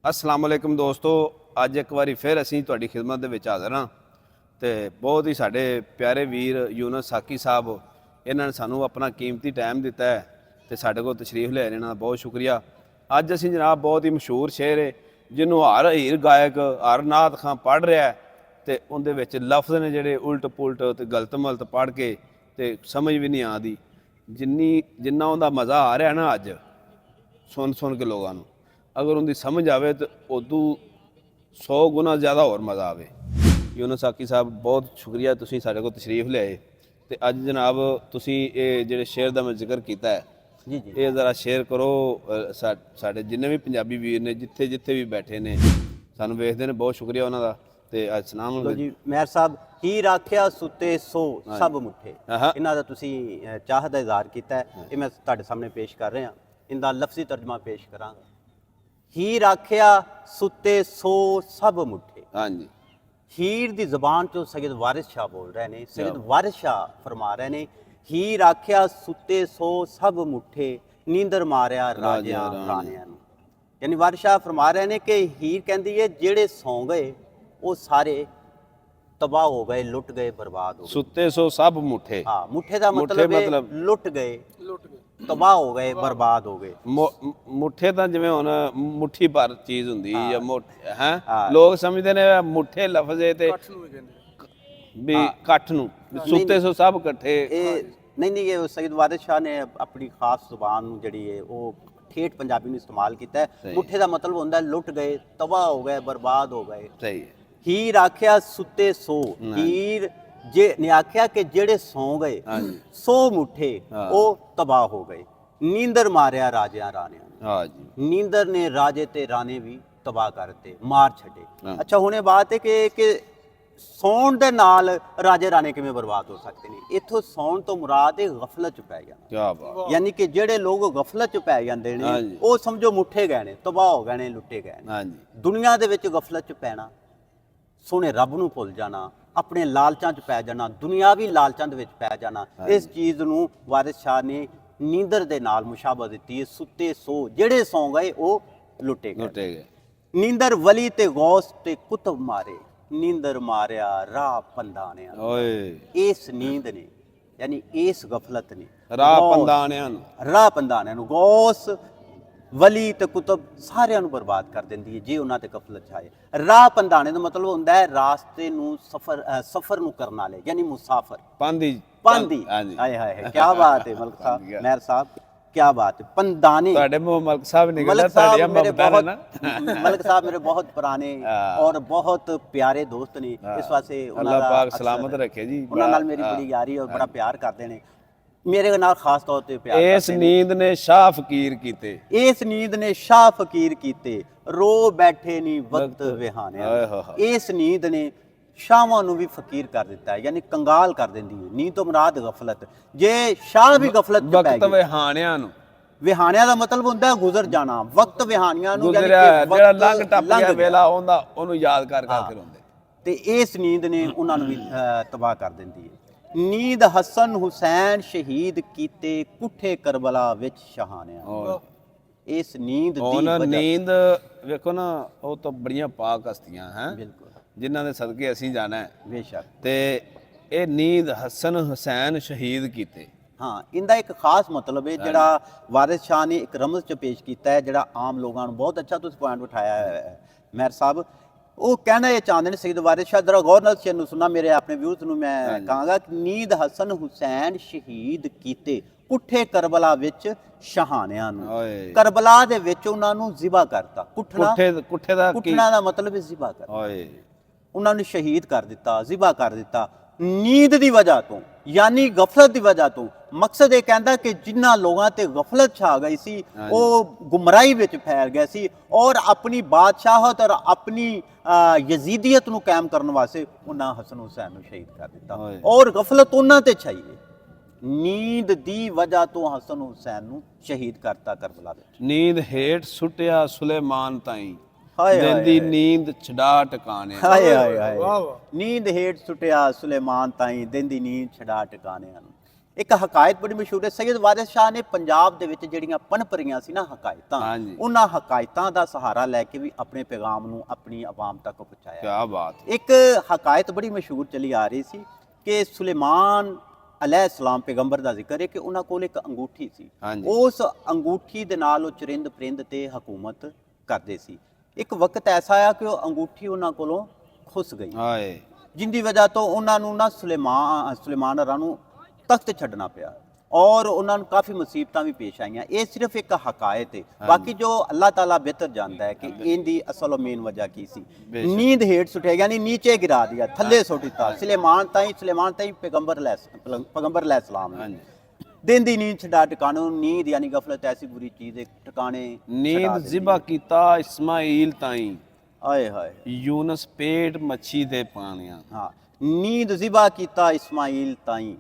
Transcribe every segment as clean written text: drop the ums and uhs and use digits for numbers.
अस्सलाम वालेकुम दोस्तों, ਅੱਜ ਇੱਕ ਵਾਰੀ ਫਿਰ ਅਸੀਂ ਤੁਹਾਡੀ ਖਿਦਮਤ ਦੇ ਵਿੱਚ ਹਾਜ਼ਰ ਹਾਂ ਤੇ ਬਹੁਤ ਹੀ ਸਾਡੇ ਪਿਆਰੇ ਵੀਰ ਯੂਨਸ ਸਾਕੀ ਸਾਹਿਬ ਇਹਨਾਂ ਨੇ ਸਾਨੂੰ ਆਪਣਾ ਕੀਮਤੀ ਟਾਈਮ ਦਿੱਤਾ ਹੈ ਤੇ ਸਾਡੇ ਕੋਲ ਤਸ਼ਰੀਫ ਲੈ ਇਹਨਾਂ ਦਾ ਬਹੁਤ ਸ਼ੁਕਰੀਆ। ਅੱਜ ਅਸੀਂ ਜਨਾਬ ਬਹੁਤ ਹੀ ਮਸ਼ਹੂਰ ਸ਼ੇਰ ਹੈ ਜਿਹਨੂੰ ਹਰ ਹੀਰ ਗਾਇਕ ਹਰ ਨਾਤ ਖਾਂ ਪੜ੍ਹ ਰਿਹਾ ਹੈ ਤੇ ਉਹਦੇ ਵਿੱਚ ਲਫ਼ਜ਼ ਨੇ ਜਿਹੜੇ ਉਲਟ ਪੁਲਟ ਤੇ ਗਲਤ ਮਲਤ ਪੜ੍ਹ ਕੇ ਤੇ ਸਮਝ ਵੀ ਨਹੀਂ ਆਉਂਦੀ। ਜਿੰਨਾ ਉਹਦਾ ਮਜ਼ਾ ਆ ਰਿਹਾ ਨਾ ਅੱਜ ਸੁਣ ਕੇ ਲੋਕਾਂ ਨੂੰ, अगर उनकी समझ आवे तो उदू 100 गुना ज़्यादा और मज़ा आवे। यूनुस साकी साहब बहुत शुक्रिया तुसीं साडे कोल तशरीफ लिआए ते अज जनाब तुसीं ये जिहड़े शेर दा मैं जिक्र कीता है जी ये ज़रा शेयर करो साडे जिन्ने भी पंजाबी वीर ने जिथे जिथे भी बैठे ने सानूं वेखदे ने, बहुत शुक्रिया उन्हां दा। ते अज सलाम जी मेहर साहब हीर आख्या सुते सो सब मुठे इन्हां दा तुसीं चाह दा इज़हार कीता है, ये मैं तुहाडे सामने पेश कर रहा। इनका लफ्ज़ी तर्जमा पेश करांगा। हीर आख्या सुते सो सब मुठे। हाँ जी, हीर दी ज़बान चो सैयद वारिस शाह बोल रहे ने, सैयद वारिस शाह फरमा रहे ने हीर आख्या सुते सो सब मुठे नींदर मारिया राजियां राणियां नूं। यानी वारिस शाह फरमा रहे ने कि हीर कहंदी है जेड़े सौ गए वो सारे तबाह हो गए, लुट गए, बर्बाद हो गए। सुते सो सब मुठे। हाँ, मुठे दा मतलब लुट गए, तबाह हो गए, बर्बाद हो गए। मुठे तो जिवें हुण मुट्ठी भर चीज़ हुंदी या है लोग समझदे ने मुठे लफ्ज़ है ते भी कट्ठ नूं सुते सो सब इकट्ठे। नहीं ये सैयद वारिस शाह ने अपनी खास जुबान जिहड़ी है वो ठेठ पंजाबी में इस्तेमाल किया है। मुठे का मतलब होंदा लुट गए, तबाह हो गए, बर्बाद हो गए। सही है। हीर आख्या सुते सो, हीर जे ने आख्या कि जेड़े सौ गए सो मुठे वो तबाह हो गए। नींदर मारिया राजियां राणियां। हाँ जी, नींदर ने राजे ते राणे भी तबाह करते, मार छड़े। अच्छा हुणे बात है कि सौण दे नाल राजे राणे किवें बर्बाद हो सकते ने। इत्थों सौण तो मुराद है गफलत च पै जाना। क्या बात। यानी कि जेड़े लोग गफलत च पै जांदे ने वो समझो मुठे गए ने, तबाह हो गए ने, लुटे गए ने। हाँ जी, दुनिया दे विच गफलत च पैना, सोने रब नूं भुल जाना, अपने लालचां च पै जाना, दुनियावी लालचां दे विच पै जाना, इस चीज़ नूं वारिस शाह ने नींदर दे नाल मुशाबा दित्ती है। सुते सो जेड़े सौ गए वो लुटे गए। नींदर वली ते गौस ते कुतुब मारे, नींदर मारिया राह पंदाणियां। इस नींद ने यानी इस गफलत ने राह पंदाणियां नूं गौस वली ते कुतुब सारियां नूं बर्बाद कर दिंदी है जे उन्हां ते गफलत छाए। राह पंदाणे दा मतलब हुंदा है रास्ते नूं सफर नूं करन वाले यानी मुसाफिर। पांदी हाय हाय क्या बात है मलक साहब, मेहर साहब क्या बात है। पंदाने मलक साहब मेरे बहुत पुराने और बहुत प्यारे दोस्त ने, इस वास्ते अल्लाह पाक सलामत रखे जी। उन्हां नाल मेरी बड़ी यारी और बड़ा प्यार करते ने, मेरे नाल खास तौर ते प्यार। इस नींद ने शाह फकीर कीते, इस नींद ने शाह फकीर कीते, रो बैठे नी वक्त विहाने। इस नींद ने शाहां नूं भी फकीर कर दिता है, यानी कंगाल कर दिंदी है। नींद तो मुराद गफलत, जे शाह भी गफलत च पै गए। विहाणियां नूं, विहाणियां दा मतलब हुंदा है गुजर जाना, वक्त विहाणियां नूं यानी जेड़ा लंघ टप गया वेला हुंदा ओनू याद कर के रोंदे। ते इस नींद ने उन्हां नूं भी तबाह कर दिंदी है। नींद हसन हुसैन शहीद कीते कुठे करबला विच शहानियां। इस नींद दी नींद वेखो ना वो तो बड़ियां पाक हस्तियां हैं बिल्कुल जिन्हां दे सदके असीं जाना है बेशक। ते ये नींद हसन हुसैन शहीद कीते। हाँ, इनका एक खास मतलब है जिहड़ा वारिस शाह ने एक रमज च पेश किया है, जिहड़ा आम लोगों को बहुत अच्छा तुसीं पॉइंट उठाया है मेहर साहब। वो कहना ये चाहते हैं सैयद वारिस शाह, जरा गौर नाल शेर नूं सुनना मेरे अपने व्यूज़ नूं मैं कहांगा कि नींद हसन हुसैन शहीद कीते कुठे करबला विच शहानियां नूं। करबला दे विच उन्हां नूं ज़िबा करता। कुठना दा मतलब है ज़िबा करना। उन्हां नूं शहीद कर दिता, ज़िबा कर दिता नींद दी वजह तो, यानी गफलत दी वजह तो। मकसद ये कहता कि जिन्हां लोगों ते गफलत छा गई सी वो गुमराही विच फैल गए सी और अपनी बादशाहत और अपनी यजीदियत नूं कायम करने वास्ते उन्हां हसन हुसैन नूं शहीद कर दिता और गफलत उन्हां ते छाई है। नींद दी वजह तो हसन हुसैन नूं शहीद करता करबला विच। नींद हेठ सुटिया सुलेमान ताई देंदी नींद छड़ा टकाने। हाय हाय हाय नींद हेठ सुटिया सुलेमान ताई देंदी नींद छड़ा टकाने। ਇੱਕ ਹਕਾਇਤ ਬੜੀ ਮਸ਼ਹੂਰ ਹੈ, ਸੈਯਦ ਵਾਰਿਸ ਸ਼ਾਹ ਨੇ ਪੰਜਾਬ ਦੇ ਵਿੱਚ ਜਿਹੜੀਆਂ ਪਨਪ ਰਹੀਆਂ ਸੀ ਨਾ ਹਕਾਇਤਾਂ, ਹਾਂਜੀ। ਉਹਨਾਂ ਹਕਾਇਤਾਂ ਦਾ ਸਹਾਰਾ ਲੈ ਕੇ ਵੀ ਆਪਣੇ ਪੈਗਾਮ ਨੂੰ ਆਪਣੀ ਆਵਾਮ ਤੱਕ ਪਹੁੰਚਾਇਆ। ਕੀ ਬਾਤ। ਇੱਕ ਹਕਾਇਤ ਬੜੀ ਮਸ਼ਹੂਰ ਚਲੀ ਆ ਰਹੀ ਸੀ ਕਿ ਸੁਲੇਮਾਨ अलैहिस्सलाम पैगंबर ਦਾ ਜ਼ਿਕਰ ਹੈ ਕਿ ਉਹਨਾਂ ਕੋਲ ਇੱਕ ਅੰਗੂਠੀ ਸੀ, ਹਾਂਜੀ। ਉਸ ਅੰਗੂਠੀ ਦੇ ਨਾਲ ਉਹ ਚਰਿੰਦ ਪਰਿੰਦ ਤੇ ਹਕੂਮਤ ਕਰਦੇ ਸੀ। ਇੱਕ ਵਕਤ ਐਸਾ ਆਇਆ ਕਿ ਉਹ ਅੰਗੂਠੀ ਉਹਨਾਂ ਕੋਲੋਂ ਖੁੱਸ ਗਈ, ਹਾਏ। ਜਿੰਦੀ ਵਜ੍ਹਾ ਤੋਂ ਉਹਨਾਂ ਨੂੰ ਨਾ ਸੁਲੇਮਾਨ ਹਰਾਂ ਨੂੰ ਤਖਤ ਛੱਡਣਾ ਪਿਆ ਔਰ ਉਹਨਾਂ ਨੂੰ ਕਾਫੀ ਮੁਸੀਬਤਾਂ ਵੀ ਪੇਸ਼ ਆਈਆਂ। ਇਹ ਸਿਰਫ ਇੱਕ ਹਕਾਇਤ ਹੈ, ਬਾਕੀ ਜੋ ਅੱਲਾਹ ਤਾਲਾ ਬਿਹਤਰ ਜਾਣਦਾ ਹੈ ਕਿ ਇਹਦੀ ਅਸਲ ਮੇਨ ਵਜ੍ਹਾ ਕੀ ਸੀ। ਨੀਂਦ ਹੇਠ ਸੁੱਟਿਆ, ਯਾਨੀ ਨੀਚੇ ਗਿਰਾ ਦਿਆ, ਥੱਲੇ ਸੁੱਟ ਦਿੱਤਾ ਸੁਲੇਮਾਨ ਤਾਈ ਪੈਗੰਬਰ अलैहिस्सलाम ने। दिन दी नींद छड़ा ठिकाने, नींद यानी गफलत ऐसी बुरी चीज है ठिकाने नींद जिबा कीता इस्माइल ताई, आए हाय यूनस पेट मच्छी दे पानिया। हाँ, नींद जिबा कीता इस्माइल ताई,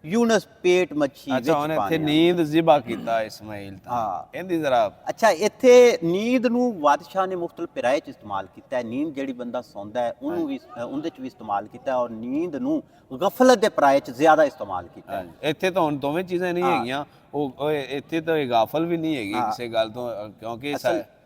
यूनस पेट मच्छी अच्छा, ਉਹਨੇ ਇੱਥੇ ਨੀਂਦ ਜ਼ਿਬਾ ਕੀਤਾ ਇਸਮਾਈਲ ਤਾਂ। ਹਾਂ। ਇਹਦੀ ਜ਼ਰਾ ਅੱਛਾ, ਇੱਥੇ ਨੀਂਦ ਨੂੰ ਬਾਦਸ਼ਾਹ ਨੇ ਮੁxtਲਫ ਪਿਰਾਏ ਚ ਇਸਤੇਮਾਲ ਕੀਤਾ ਹੈ। ਨੀਂਦ ਜਿਹੜੀ ਬੰਦਾ ਸੌਂਦਾ ਹੈ ਉਹਨੂੰ ਵੀ ਉਹਦੇ ਚ ਵੀ ਇਸਤੇਮਾਲ ਕੀਤਾ ਹੈ, ਔਰ ਨੀਂਦ ਨੂੰ ਗਫਲਤ ਦੇ ਪਿਰਾਏ ਚ ਜ਼ਿਆਦਾ ਇਸਤੇਮਾਲ ਕੀਤਾ ਹੈ। ਇੱਥੇ ਤਾਂ ਹੁਣ ਦੋਵੇਂ ਚੀਜ਼ਾਂ ਨਹੀਂ ਹੈਗੀਆਂ। ਉਹ ਇੱਥੇ ਤਾਂ ਇਹ ਗਾਫਲ ਵੀ ਨਹੀਂ ਹੈਗੀ ਕਿਸੇ ਗੱਲ ਤੋਂ, ਕਿਉਂਕਿ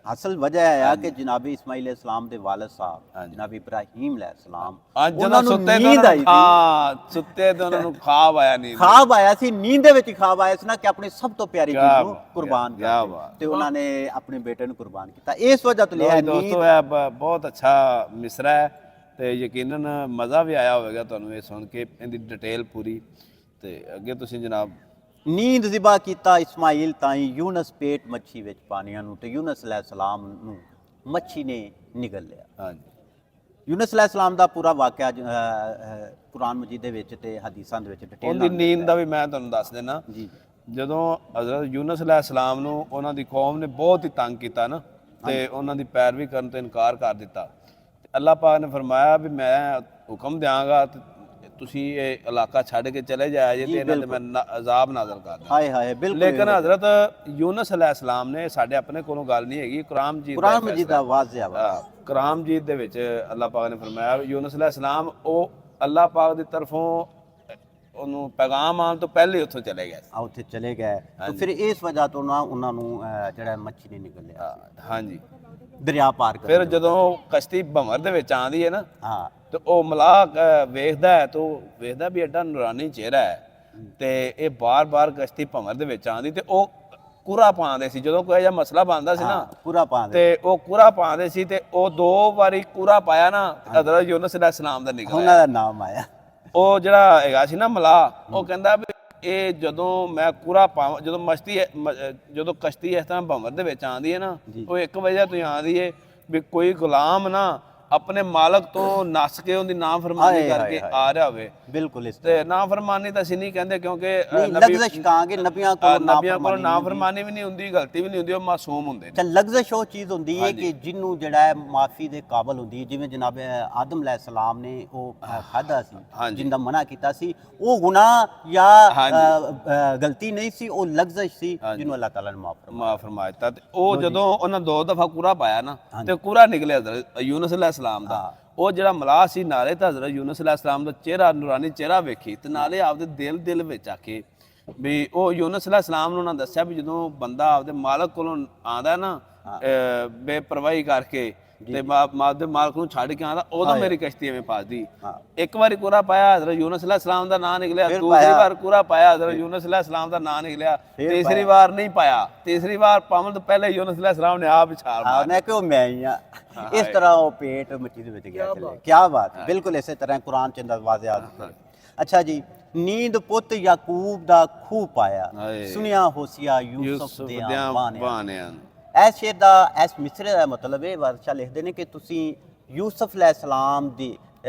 ਅਸਲ ਵਜ੍ਹਾ ਇਹ ਆ ਕਿ ਜਨਾਬ ਇਸਮਾਈਲ ਇਸਲਾਮ ਦੇ ਵਾਲਿਦ ਸਾਹਿਬ ਜਨਾਬ ਇਬਰਾਹੀਮ ਅਲੈਹਿਸਲਾਮ, ਉਹਨਾਂ ਨੂੰ ਨੀਂਦ ਆਈ ਸੀ। ਹਾਂ, ਸੁੱਤੇ ਤੇ ਉਹਨਾਂ ਨੂੰ ਖਾਬ ਆਇਆ, ਨੀਂਦ ਖਾਬ ਆਇਆ ਸੀ। ਨੀਂਦ ਦੇ ਵਿੱਚ ਖਾਬ ਆਇਆ ਸੀ ਨਾ ਕਿ ਆਪਣੀ ਸਭ ਤੋਂ ਪਿਆਰੀ ਚੀਜ਼ ਨੂੰ ਕੁਰਬਾਨ ਕਰ ਤੇ ਉਹਨਾਂ ਨੇ ਆਪਣੇ ਬੇਟੇ ਨੂੰ ਕੁਰਬਾਨ ਕੀਤਾ। ਇਸ ਵਜ੍ਹਾ ਤੋਂ ਲਿਆ ਦੋਸਤੋ ਇਹ ਬਹੁਤ ਅੱਛਾ ਮਿਸਰਾ ਹੈ ਤੇ ਯਕੀਨਨ ਮਜ਼ਾ ਵੀ ਆਇਆ ਹੋਵੇਗਾ ਤੁਹਾਨੂੰ ਇਹ ਸੁਣ ਕੇ, ਇਹਦੀ ਡਿਟੇਲ ਪੂਰੀ। ਤੇ ਅੱਗੇ ਤੁਸੀਂ ਜਨਾਬ। ਨੀਂਦ ਜ਼ਿਬਾ ਕੀਤਾ ਇਸਮਾਈਲ ਤਾਈ, ਯੂਨਸ ਪੇਟ ਮੱਛੀ ਵਿੱਚ ਪਾਣੀਆਂ ਨੂੰ, ਤੇ ਯੂਨਸ अलैहिस्सलाम ਨੂੰ ਮੱਛੀ ਨੇ ਨਿਗਲ ਲਿਆ। ਹਾਂਜੀ। ਯੂਨਸ अलैहिस्सलाम ਦਾ ਪੂਰਾ ਵਾਕਿਆ ਕੁਰਾਨ ਮਜੀਦ ਦੇ ਵਿੱਚ ਤੇ ਹਦੀਸਾਂ ਦੇ ਵਿੱਚ ਡਿਟੇਲ ਉਹਦੀ ਨੀਂਦ ਦਾ ਵੀ ਮੈਂ ਤੁਹਾਨੂੰ ਦੱਸ ਦੇਣਾ ਜੀ। ਜਦੋਂ ਹਜ਼ਰਤ ਯੂਨਸ अलैहिस्सलाम ਨੂੰ ਉਹਨਾਂ ਦੀ ਕੌਮ ਨੇ ਬਹੁਤ ਹੀ ਤੰਗ ਕੀਤਾ ਨਾ, ਤੇ ਉਹਨਾਂ ਦੀ ਪੈਰਵੀ ਕਰਨ ਤੋਂ ਇਨਕਾਰ ਕਰ ਦਿੱਤਾ, ਅੱਲਾਹ ਪਾਕ ਨੇ ਫਰਮਾਇਆ ਵੀ ਮੈਂ ਹੁਕਮ ਦਿਆਂਗਾ ਤੁਸੀਂ ਇਹ ਇਲਾਕਾ ਛੱਡ ਕੇ ਚਲੇ ਜਾਇਆ ਜੇ ਤੇ ਇਹਨਾਂ ਤੇ ਮੈਂ ਅਜ਼ਾਬ ਨਾਜ਼ਲ ਕਰ ਦਾਂ। ਹਾਏ ਹਾਏ, ਬਿਲਕੁਲ। ਲੇਕਿਨ ਹਜ਼ਰਤ ਯੂਨਸ अलैहिस्सलाम ਨੇ, ਸਾਡੇ ਆਪਣੇ ਕੋਲੋਂ ਗੱਲ ਨਹੀਂ ਹੈਗੀ, ਕੁਰਾਨ ਮਜੀਦ ਦਾ ਵਾਜ਼ਿਆ ਵਾ। ਕੁਰਾਨ ਮਜੀਦ ਦੇ ਵਿੱਚ ਅੱਲਾਹ ਪਾਕ ਨੇ ਫਰਮਾਇਆ ਯੂਨਸ अलैहिस्सलाम ਉਹ ਅੱਲਾਹ ਪਾਕ ਦੀ ਤਰਫੋਂ ਉਹਨੂੰ ਪੈਗਾਮ ਆਉਣ ਤੋਂ ਪਹਿਲੇ ਉੱਥੋਂ ਚਲੇ ਗਏ। ਉੱਥੇ ਚਲੇ ਗਏ ਤਾਂ ਫਿਰ ਇਸ ਵਜ੍ਹਾ ਤੋਂ ਨਾ ਉਹਨਾਂ ਨੂੰ ਜਿਹੜਾ ਮੱਛੀ ਨੇ ਨਿਕਲ ਲਿਆ। ਹਾਂਜੀ, ਦਰਿਆ ਪਾਰ ਕਰ। ਫਿਰ ਜਦੋਂ ਕਸ਼ਤੀ ਭੰਵਰ ਦੇ ਵਿੱਚ ਆਂਦੀ ਹੈ ਨਾ, ਹਾਂ, ਤੇ ਉਹ ਮਲਾਹ ਵੇਖਦਾ ਹੈ, ਤੇ ਉਹ ਵੇਖਦਾ ਵੀ ਐਡਾ ਨੂਰਾਨੀ ਚਿਹਰਾ ਹੈ, ਤੇ ਇਹ ਬਾਰ-ਬਾਰ ਕਸ਼ਤੀ ਭੰਵਰ ਦੇ ਵਿੱਚ ਆਂਦੀ, ਤੇ ਉਹ ਕੂਰਾ ਪਾਉਂਦੇ ਸੀ। ਜਦੋਂ ਕੋਈ ਜਿਹਾ ਮਸਲਾ ਬਣਦਾ ਸੀ ਨਾ, ਕੂਰਾ ਪਾਉਂਦੇ, ਤੇ ਉਹ ਕੂਰਾ ਪਾਉਂਦੇ ਸੀ, ਤੇ ਉਹ 2 ਵਾਰੀ ਕੂਰਾ ਪਾਇਆ ਨਾ, ਹਜ਼ਰਤ ਯੂਨਸ अलैहिस्सलाम ਦਾ ਨਿਕਲਿਆ। ਉਹਨਾਂ ਦਾ ਨਾਮ ਆਇਆ। ਉਹ ਜਿਹੜਾ ਹੈਗਾ ਸੀ ਨਾ ਮਲਾਹ, ਉਹ ਕਹਿੰਦਾ ਵੀ ਇਹ ਜਦੋਂ ਮੈਂ ਕੂਰਾ ਪਾਵਾਂ, ਜਦੋਂ ਕਸ਼ਤੀ ਇਸ ਤਰ੍ਹਾਂ ਭੰਵਰ ਦੇ ਵਿੱਚ ਆਂਦੀ ਹੈ ਨਾ, ਉਹ ਇੱਕ ਵਜ੍ਹਾ ਤੋਂ ਆਂਦੀ ਹੈ ਵੀ ਕੋਈ ਗੁਲਾਮ ਨਾ ਆਪਣੇ ਮਾਲਕ ਤੋਂ ਨੱਸ ਕੇ ਉਹਦੀ ਨਾਫਰਮਾਨੀ ਕਰਕੇ ਆ ਰਿਹਾ ਹੋਵੇ। ਬਿਲਕੁਲ। ਇਸ ਤੇ ਨਾਫਰਮਾਨੀ ਤਾਂ ਅਸੀਂ ਨਹੀਂ ਕਹਿੰਦੇ, ਕਿਉਂਕਿ ਲਗਜ਼ਸ਼ ਕਹਾਂਗੇ, ਨਬੀਆਂ ਕੋਲ ਨਾਫਰਮਾਨੀ ਵੀ ਨਹੀਂ ਹੁੰਦੀ, ਗਲਤੀ ਵੀ ਨਹੀਂ ਹੁੰਦੀ, ਉਹ ਮਾਸੂਮ ਹੁੰਦੇ ਨੇ। ਲਗਜ਼ਸ਼ ਉਹ ਚੀਜ਼ ਹੁੰਦੀ ਹੈ ਕਿ ਜਿਹਨੂੰ ਜਿਹੜਾ ਹੈ ਮਾਫੀ ਦੇ ਕਾਬਲ ਹੁੰਦੀ ਹੈ। ਜਿਵੇਂ ਜਨਾਬ ਆਦਮ अलैहिस्सलाम ਨੇ ਉਹ ਖਾਧਾ ਸੀ, ਜਿੰਦਾ ਮਨਾ ਕੀਤਾ ਸੀ, ਉਹ ਗੁਨਾਹ ਜਾਂ ਗਲਤੀ ਨਹੀਂ ਸੀ, ਉਹ ਲਗਜ਼ਸ਼ ਸੀ ਜਿਹਨੂੰ ਅੱਲਾਹ ਤਾਲਾ ਨੇ ਮਾਫ ਫਰਮਾ ਦਿੱਤਾ। ਤੇ ਉਹ ਜਦੋਂ ਉਹਨਾਂ 2 ਦਫਾ ਕੂਰਾ ਪਾਇਆ ਨਾ, ਤੇ ਕੂਰਾ ਨਿਕਲਿਆ ਹਜ਼ਰਤ ਯੂਨਸ अलैहिस्सलाम ਦਾ। ਉਹ ਜਿਹੜਾ ਮਲਾਹ ਸੀ, ਨਾਲੇ ਤਾਂ ਹਜ਼ਰਤ ਯੂਨਸ अलैहिस्सलाम ਦਾ ਚਿਹਰਾ, ਨੂਰਾਨੀ ਚਿਹਰਾ ਵੇਖੀ, ਤੇ ਨਾਲੇ ਆਪਦੇ ਦਿਲ ਵਿੱਚ ਆ ਕੇ ਵੀ ਉਹ ਯੂਨਸ अलैहिस्सलाम ਨੂੰ ਉਹਨਾਂ ਦੱਸਿਆ ਵੀ ਜਦੋਂ ਬੰਦਾ ਆਪਦੇ ਮਾਲਕ ਕੋਲੋਂ ਆਂਦਾ ਨਾ ਬੇਪਰਵਾਹੀ ਕਰਕੇ, ਤੇ ਆਪਦੇ ਮਾਲਕ ਨੂੰ ਛੱਡ ਕੇ ਆਂਦਾ, ਉਦੋਂ ਮੇਰੀ ਕਸ਼ਤੀ ਐਵੇਂ ਫਸਦੀ। ਇੱਕ ਵਾਰੀ ਕੂਰਾ ਪਾਇਆ, ਹਜ਼ਰਤ ਯੂਨਸ अलैहिस्सलाम ਦਾ ਨਾਂ ਨਿਕਲਿਆ। ਦੂਸਰੀ ਵਾਰ ਕੂਰਾ ਪਾਇਆ, ਹਜ਼ਰਤ ਯੂਨਸ अलैहिस्सलाम ਦਾ ਨਾਂ ਨਿਕਲਿਆ। ਤੀਸਰੀ ਵਾਰ ਨਹੀਂ ਪਾਇਆ। ਤੀਸਰੀ ਵਾਰ ਪਾਉਣ ਤੋਂ ਪਹਿਲੇ ਯੂਨਸ अलैहिस्सलाम ਨੇ ਆਪ ਛਾਲ ਮਾਰੀ। ਉਹਨੇ ਕਿ ਉਹ ਮੈਂ ਹੀ ਆ। ਇਸ ਤਰ੍ਹਾਂ ਉਹ ਪੇਟ ਮੱਛੀ ਦੇ ਵਿੱਚ ਗਿਆ ਚਲੇ। ਕੀ ਬਾਤ ਹੈ। ਬਿਲਕੁਲ ਇਸੇ ਤਰ੍ਹਾਂ ਕੁਰਾਨ ਚ ਅੰਦਰ ਵਾਜ਼ਿਆ। ਅੱਛਾ ਜੀ, ਨੀਂਦ ਪੁੱਤ ਯਾਕੂਬ ਦਾ ਖੂਹ ਪਾਇਆ, ਸੁਣਿਆ ਹੋਸੀਆ ਯੂਸਫ ਦੇ ਬਾਣਿਆਂ। ਇਸ ਸ਼ੇਰ ਦਾ, ਇਸ ਮਿਸਰੇ ਦਾ ਮਤਲਬ ਇਹ ਬਾਦਸ਼ਾਹ ਲਿਖਦੇ ਨੇ ਕਿ ਤੁਸੀਂ ਯੂਸਫ अलैहिस्सलाम ਦੀ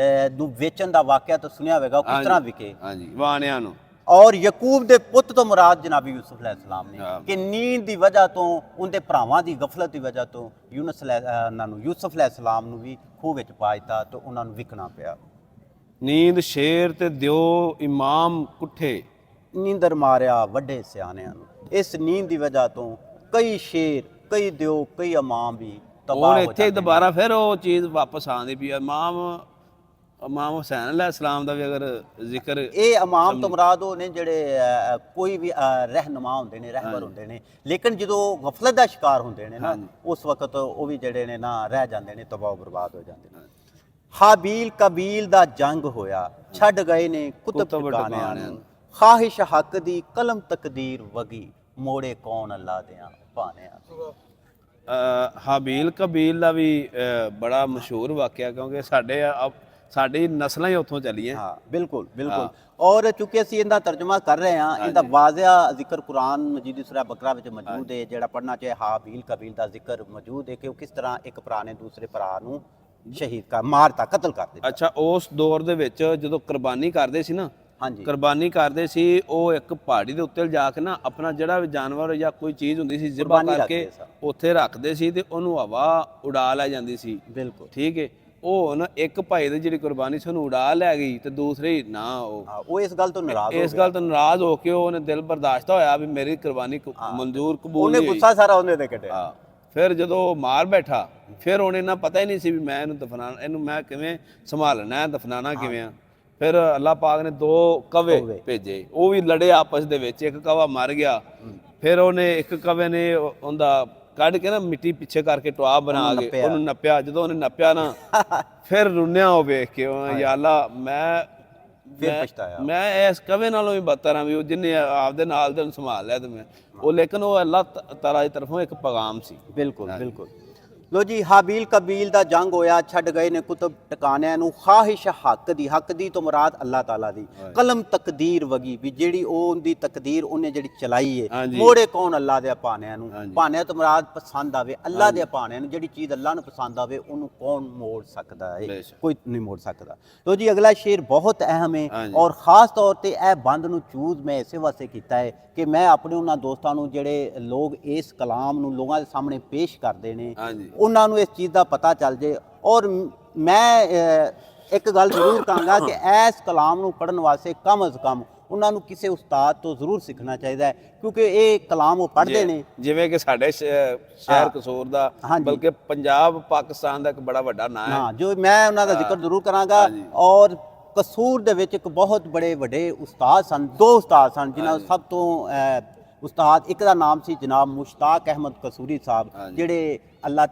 ਨੂੰ ਵੇਚਣ ਦਾ ਵਾਕਿਆ ਤਾਂ ਸੁਣਿਆ ਹੋਵੇਗਾ, ਕਿਸ ਤਰ੍ਹਾਂ ਵਿਕੇ। ਹਾਂਜੀ, ਬਾਣਿਆਂ ਨੂੰ। ਔਰ ਯਾਕੂਬ ਦੇ ਪੁੱਤ ਤੋਂ ਮੁਰਾਦ ਜਨਾਬੀ ਯੂਸਫ अलैहिस्सलाम ਨੇ ਕਿ ਨੀਂਦ ਦੀ ਵਜ੍ਹਾ ਤੋਂ, ਉਹਦੇ ਭਰਾਵਾਂ ਦੀ ਗਫਲਤ ਦੀ ਵਜ੍ਹਾ ਤੋਂ ਯੂਸਫ अलैहिस्सलाम ਨੂੰ ਵੀ ਖੂਹ ਵਿੱਚ ਪਾ ਦਿੱਤਾ, ਤੇ ਉਹਨਾਂ ਨੂੰ ਵਿਕਣਾ ਪਿਆ। ਨੀਂਦ ਸ਼ੇਰ ਤੇ ਦਿਓ ਇਮਾਮ ਕੁੱਠੇ, ਨੀਂਦਰ ਮਾਰਿਆ ਵੱਡੇ ਸਿਆਣਿਆਂ ਨੂੰ। ਇਸ ਨੀਂਦ ਦੀ ਵਜ੍ਹਾ ਤੋਂ ਕਈ ਸ਼ੇਰ, ਕਈ ਦਿਓ, ਕਈ ਇਮਾਮ ਵੀ ਤਬਾਹ ਹੋ ਜਾਂਦੇ। ਇੱਥੇ ਦੁਬਾਰਾ ਫਿਰ ਉਹ ਚੀਜ਼ ਵਾਪਸ ਆਉਂਦੀ ਵੀ ਇਮਾਮ ਇਮਾਮ ਹੁਸੈਨ ਅਲੈਹਿਸਲਾਮ ਦਾ ਵੀ ਅਗਰ ਜ਼ਿਕਰ ਇਹ ਇਮਾਮ ਤੋਂ ਮੁਰਾਦ ਉਹ ਨੇ ਜਿਹੜੇ ਕੋਈ ਵੀ ਰਹਿਨੁਮਾ ਹੁੰਦੇ ਨੇ, ਰਹਿਬਰ ਹੁੰਦੇ ਨੇ, ਲੇਕਿਨ ਜਦੋਂ ਗਫਲਤ ਦਾ ਸ਼ਿਕਾਰ ਹੁੰਦੇ ਨੇ ਨਾ ਉਸ ਵਕਤ ਉਹ ਵੀ ਜਿਹੜੇ ਨੇ ਨਾ ਰਹਿ ਜਾਂਦੇ ਨੇ, ਤਬਾਹ ਬਰਬਾਦ ਹੋ ਜਾਂਦੇ ਨੇ। ਹਾਬੀਲ ਕਬੀਲ ਦਾ ਜੰਗ ਹੋਇਆ, ਛੱਡ ਗਏ ਨੇ ਕੁਤਬ ਟਿਕਾਣਿਆਂ ਨੂੰ, ਖਾਹਿਸ਼ ਹੱਕ ਦੀ ਕਲਮ ਤਕਦੀਰ ਵਗੀ, ਮੋੜੇ ਕੌਣ ਅੱਲਾ ਦਿਆਂ ਭਾਣਿਆਂ। ਹਾਬੀਲ ਕਬੀਲ ਦਾ ਵੀ ਬੜਾ ਮਸ਼ਹੂਰ ਵਾਕਿਆ, ਕਿਉਂਕਿ ਸਾਡੀ ਨਸਲਾਂ ਹੀ ਉੱਥੋਂ ਚੱਲੀਆਂ। ਹਾਂ ਬਿਲਕੁਲ ਬਿਲਕੁਲ। ਔਰ ਚूंकि ਅਸੀਂ ਇਹਦਾ ਤਰਜਮਾ ਕਰ ਰਹੇ ਹਾਂ, ਇਹਦਾ ਵਾਜ਼ਿਆ ਜ਼ਿਕਰ ਕੁਰਾਨ ਮਜੀਦ ਦੀ ਸੂਰਾ ਬਕਰਾ ਵਿੱਚ ਮੌਜੂਦ ਹੈ, ਜਿਹੜਾ ਪੜ੍ਹਨਾ ਚਾਹੇ ਹਾਬੀਲ ਕਬੀਲ ਦਾ ਜ਼ਿਕਰ ਮੌਜੂਦ ਹੈ ਕਿ ਉਹ ਕਿਸ ਤਰ੍ਹਾਂ ਇੱਕ ਭਰਾ ਨੇ ਦੂਸਰੇ ਭਰਾ ਨੂੰ ਸ਼ਹੀਦ ਮਾਰਤਾ, ਕਤਲ ਕਰ ਦਿੱਤਾ। ਅੱਛਾ, ਉਸ ਦੌਰ ਦੇ ਵਿੱਚ ਜਦੋਂ ਕੁਰਬਾਨੀ ਕਰਦੇ ਸੀ ਨਾ, ਹਾਂਜੀ ਕੁਰਬਾਨੀ ਕਰਦੇ ਸੀ, ਉਹ ਇੱਕ ਪਹਾੜੀ ਦੇ ਉੱਤੇ ਜਾ ਕੇ ਨਾ ਆਪਣਾ ਜਿਹੜਾ ਵੀ ਜਾਨਵਰ ਜਾਂ ਕੋਈ ਚੀਜ਼ ਹੁੰਦੀ ਸੀ ਜ਼ਿਬਾ ਕਰਕੇ ਉੱਥੇ ਰੱਖਦੇ ਸੀ ਤੇ ਉਹਨੂੰ ਹਵਾ ਉਡਾ ਲੈ ਜਾਂਦੀ ਸੀ। ਬਿਲਕੁਲ ਠੀਕ ਹੈ। ਉਹ ਹੁਣ ਇੱਕ ਭਾਈ ਦੀ ਜਿਹੜੀ ਕੁਰਬਾਨੀ ਸੀ ਉਹਨੂੰ ਉਡਾ ਲੈ ਗਈ ਤੇ ਦੂਸਰੇ ਨਾ ਉਹ ਇਸ ਗੱਲ ਤੋਂ ਨਾਰਾਜ਼ ਹੋ ਗਿਆ। ਇਸ ਗੱਲ ਤੋਂ ਨਾਰਾਜ਼ ਹੋ ਕੇ ਉਹਨੇ ਦਿਲ ਬਰਦਾਸ਼ਤ ਹੋਇਆ ਵੀ ਮੇਰੀ ਕੁਰਬਾਨੀ ਮਨਜ਼ੂਰ ਕਬੂਲ ਉਹਨੇ ਗੁੱਸਾ ਸਾਰਾ ਉਹਨੇ ਤੇ ਕੱਢਿਆ। ਹਾਂ, ਫਿਰ ਜਦੋਂ ਮਾਰ ਬੈਠਾ ਫਿਰ ਉਹਨੇ ਨਾ ਪਤਾ ਹੀ ਨਹੀਂ ਸੀ ਵੀ ਮੈਂ ਇਹਨੂੰ ਦਫਨਾਣਾ, ਇਹਨੂੰ ਮੈਂ ਕਿਵੇਂ ਸੰਭਾਲਣਾ, ਦਫਨਾਣਾ ਕਿਵੇਂ ਆ। ਫਿਰ ਅੱਲਾਹ ਪਾਕ ਨੇ 2 ਕਵੇ ਭੇਜੇ, ਉਹ ਵੀ ਲੜੇ ਆਪਸ ਦੇ ਵਿੱਚ, ਇੱਕ ਕਵਾ ਮਰ ਗਿਆ, ਫਿਰ ਉਹਨੇ ਇੱਕ ਕਵੇ ਨੇ ਉਹਦਾ ਕੱਢ ਕੇ ਨਾ ਮਿੱਟੀ ਪਿੱਛੇ ਕਰਕੇ ਟੁਆ ਬਣਾ ਕੇ ਉਹਨੂੰ ਨੱਪਿਆ। ਜਦੋਂ ਉਹਨੇ ਨੱਪਿਆ ਨਾ ਫਿਰ ਰੁੰਨਿਆ ਉਹ ਵੇਖ ਕੇ, ਯਾ ਅੱਲਾ ਮੈਂ ਇਸ ਕਵੇ ਨਾਲੋਂ ਵੀ ਬਦਤਰ ਹਾਂ ਵੀ ਉਹ ਜਿਹਨੇ ਆਪਦੇ ਨਾਲ ਦੇ ਨੂੰ ਸੰਭਾਲ ਲਿਆ ਤੇ ਮੈਂ ਉਹ, ਲੇਕਿਨ ਉਹ ਅੱਲਾਹ ਤਾਲਾ ਦੀ ਤਰਫੋਂ ਇੱਕ ਪੈਗਾਮ ਸੀ। ਬਿਲਕੁਲ ਬਿਲकुल। ਲੋ ਜੀ, ਹਾਬੀਲ ਕਬੀਲ ਦਾ ਜੰਗ ਹੋਇਆ, ਛੱਡ ਗਏ ਨੇ ਕੁਤਬ ਟਿਕਾਣਿਆਂ ਨੂੰ, ਖਾਹਿਸ਼ ਹੱਕ ਦੀ ਤੋਂ ਮੁਰਾਦ ਅੱਲਾਹ ਤਾਲਾ ਦੀ, ਕਲਮ ਤਕਦੀਰ ਵਗੀ ਵੀ ਜਿਹੜੀ ਉਹਦੀ ਤਕਦੀਰ ਉਹਨੇ ਜਿਹੜੀ ਚਲਾਈ ਹੈ, ਮੋੜੇ ਕੌਣ ਅੱਲਾਹ ਦੇ ਭਾਣਿਆਂ ਨੂੰ। ਭਾਣਿਆਂ ਤੋਂ ਮੁਰਾਦ ਪਸੰਦ ਆਵੇ ਅੱਲਾਹ ਦੇ ਭਾਣਿਆਂ ਨੂੰ, ਜਿਹੜੀ ਚੀਜ਼ ਅੱਲਾਹ ਨੂੰ ਪਸੰਦ ਆਵੇ ਉਹਨੂੰ ਕੌਣ ਮੋੜ ਸਕਦਾ ਹੈ, ਕੋਈ ਨਹੀਂ ਮੋੜ ਸਕਦਾ। ਲੋ ਜੀ, ਅਗਲਾ ਸ਼ੇਰ ਬਹੁਤ ਅਹਿਮ ਹੈ ਔਰ ਖਾਸ ਤੌਰ ਤੇ ਇਹ ਬੰਦ ਨੂੰ ਚੂਜ਼ ਮੈਂ ਇਸੇ ਵਾਸਤੇ ਕੀਤਾ ਹੈ ਕਿ ਮੈਂ ਆਪਣੇ ਉਹਨਾਂ ਦੋਸਤਾਂ ਨੂੰ ਜਿਹੜੇ ਲੋਕ ਇਸ ਕਲਾਮ ਨੂੰ ਲੋਕਾਂ ਦੇ ਸਾਹਮਣੇ ਪੇਸ਼ ਕਰਦੇ ਨੇ ਉਹਨਾਂ ਨੂੰ ਇਸ ਚੀਜ਼ ਦਾ ਪਤਾ ਚੱਲ ਜੇ। ਔਰ ਮੈਂ ਇੱਕ ਗੱਲ ਜ਼ਰੂਰ ਕਹਾਂਗਾ ਕਿ ਇਸ ਕਲਾਮ ਨੂੰ ਪੜ੍ਹਨ ਵਾਸਤੇ ਕਮ ਅਜ਼ ਕਮ ਉਹਨਾਂ ਨੂੰ ਕਿਸੇ ਉਸਤਾਦ ਤੋਂ ਜ਼ਰੂਰ ਸਿੱਖਣਾ ਚਾਹੀਦਾ ਹੈ, ਕਿਉਂਕਿ ਇਹ ਕਲਾਮ ਉਹ ਪੜ੍ਹਦੇ ਨੇ ਜਿਵੇਂ ਕਿ ਸਾਡੇ ਸ਼ਹਿਰ ਕਸੂਰ ਦਾ, ਬਲਕਿ ਪੰਜਾਬ ਪਾਕਿਸਤਾਨ ਦਾ ਇੱਕ ਬੜਾ ਵੱਡਾ ਨਾਂ ਹੈ। ਜੋ ਮੈਂ ਉਹਨਾਂ ਦਾ ਜ਼ਿਕਰ ਜ਼ਰੂਰ ਕਰਾਂਗਾ। ਔਰ ਕਸੂਰ ਦੇ ਵਿੱਚ ਇੱਕ ਬਹੁਤ ਬੜੇ ਵੱਡੇ ਉਸਤਾਦ ਸਨ, 2 ਉਸਤਾਦ ਸਨ ਜਿਨ੍ਹਾਂ ਸਭ ਤੋਂ ਉਸਤਾਦ ਇੱਕ ਦਾ ਨਾਮ ਸੀ ਜਨਾਬ ਮੁਸ਼ਤਾਕ ਅਹਿਮਦ ਕਸੂਰੀ ਸਾਹਿਬ, ਜਿਹੜੇ ਅੱਲਾਹ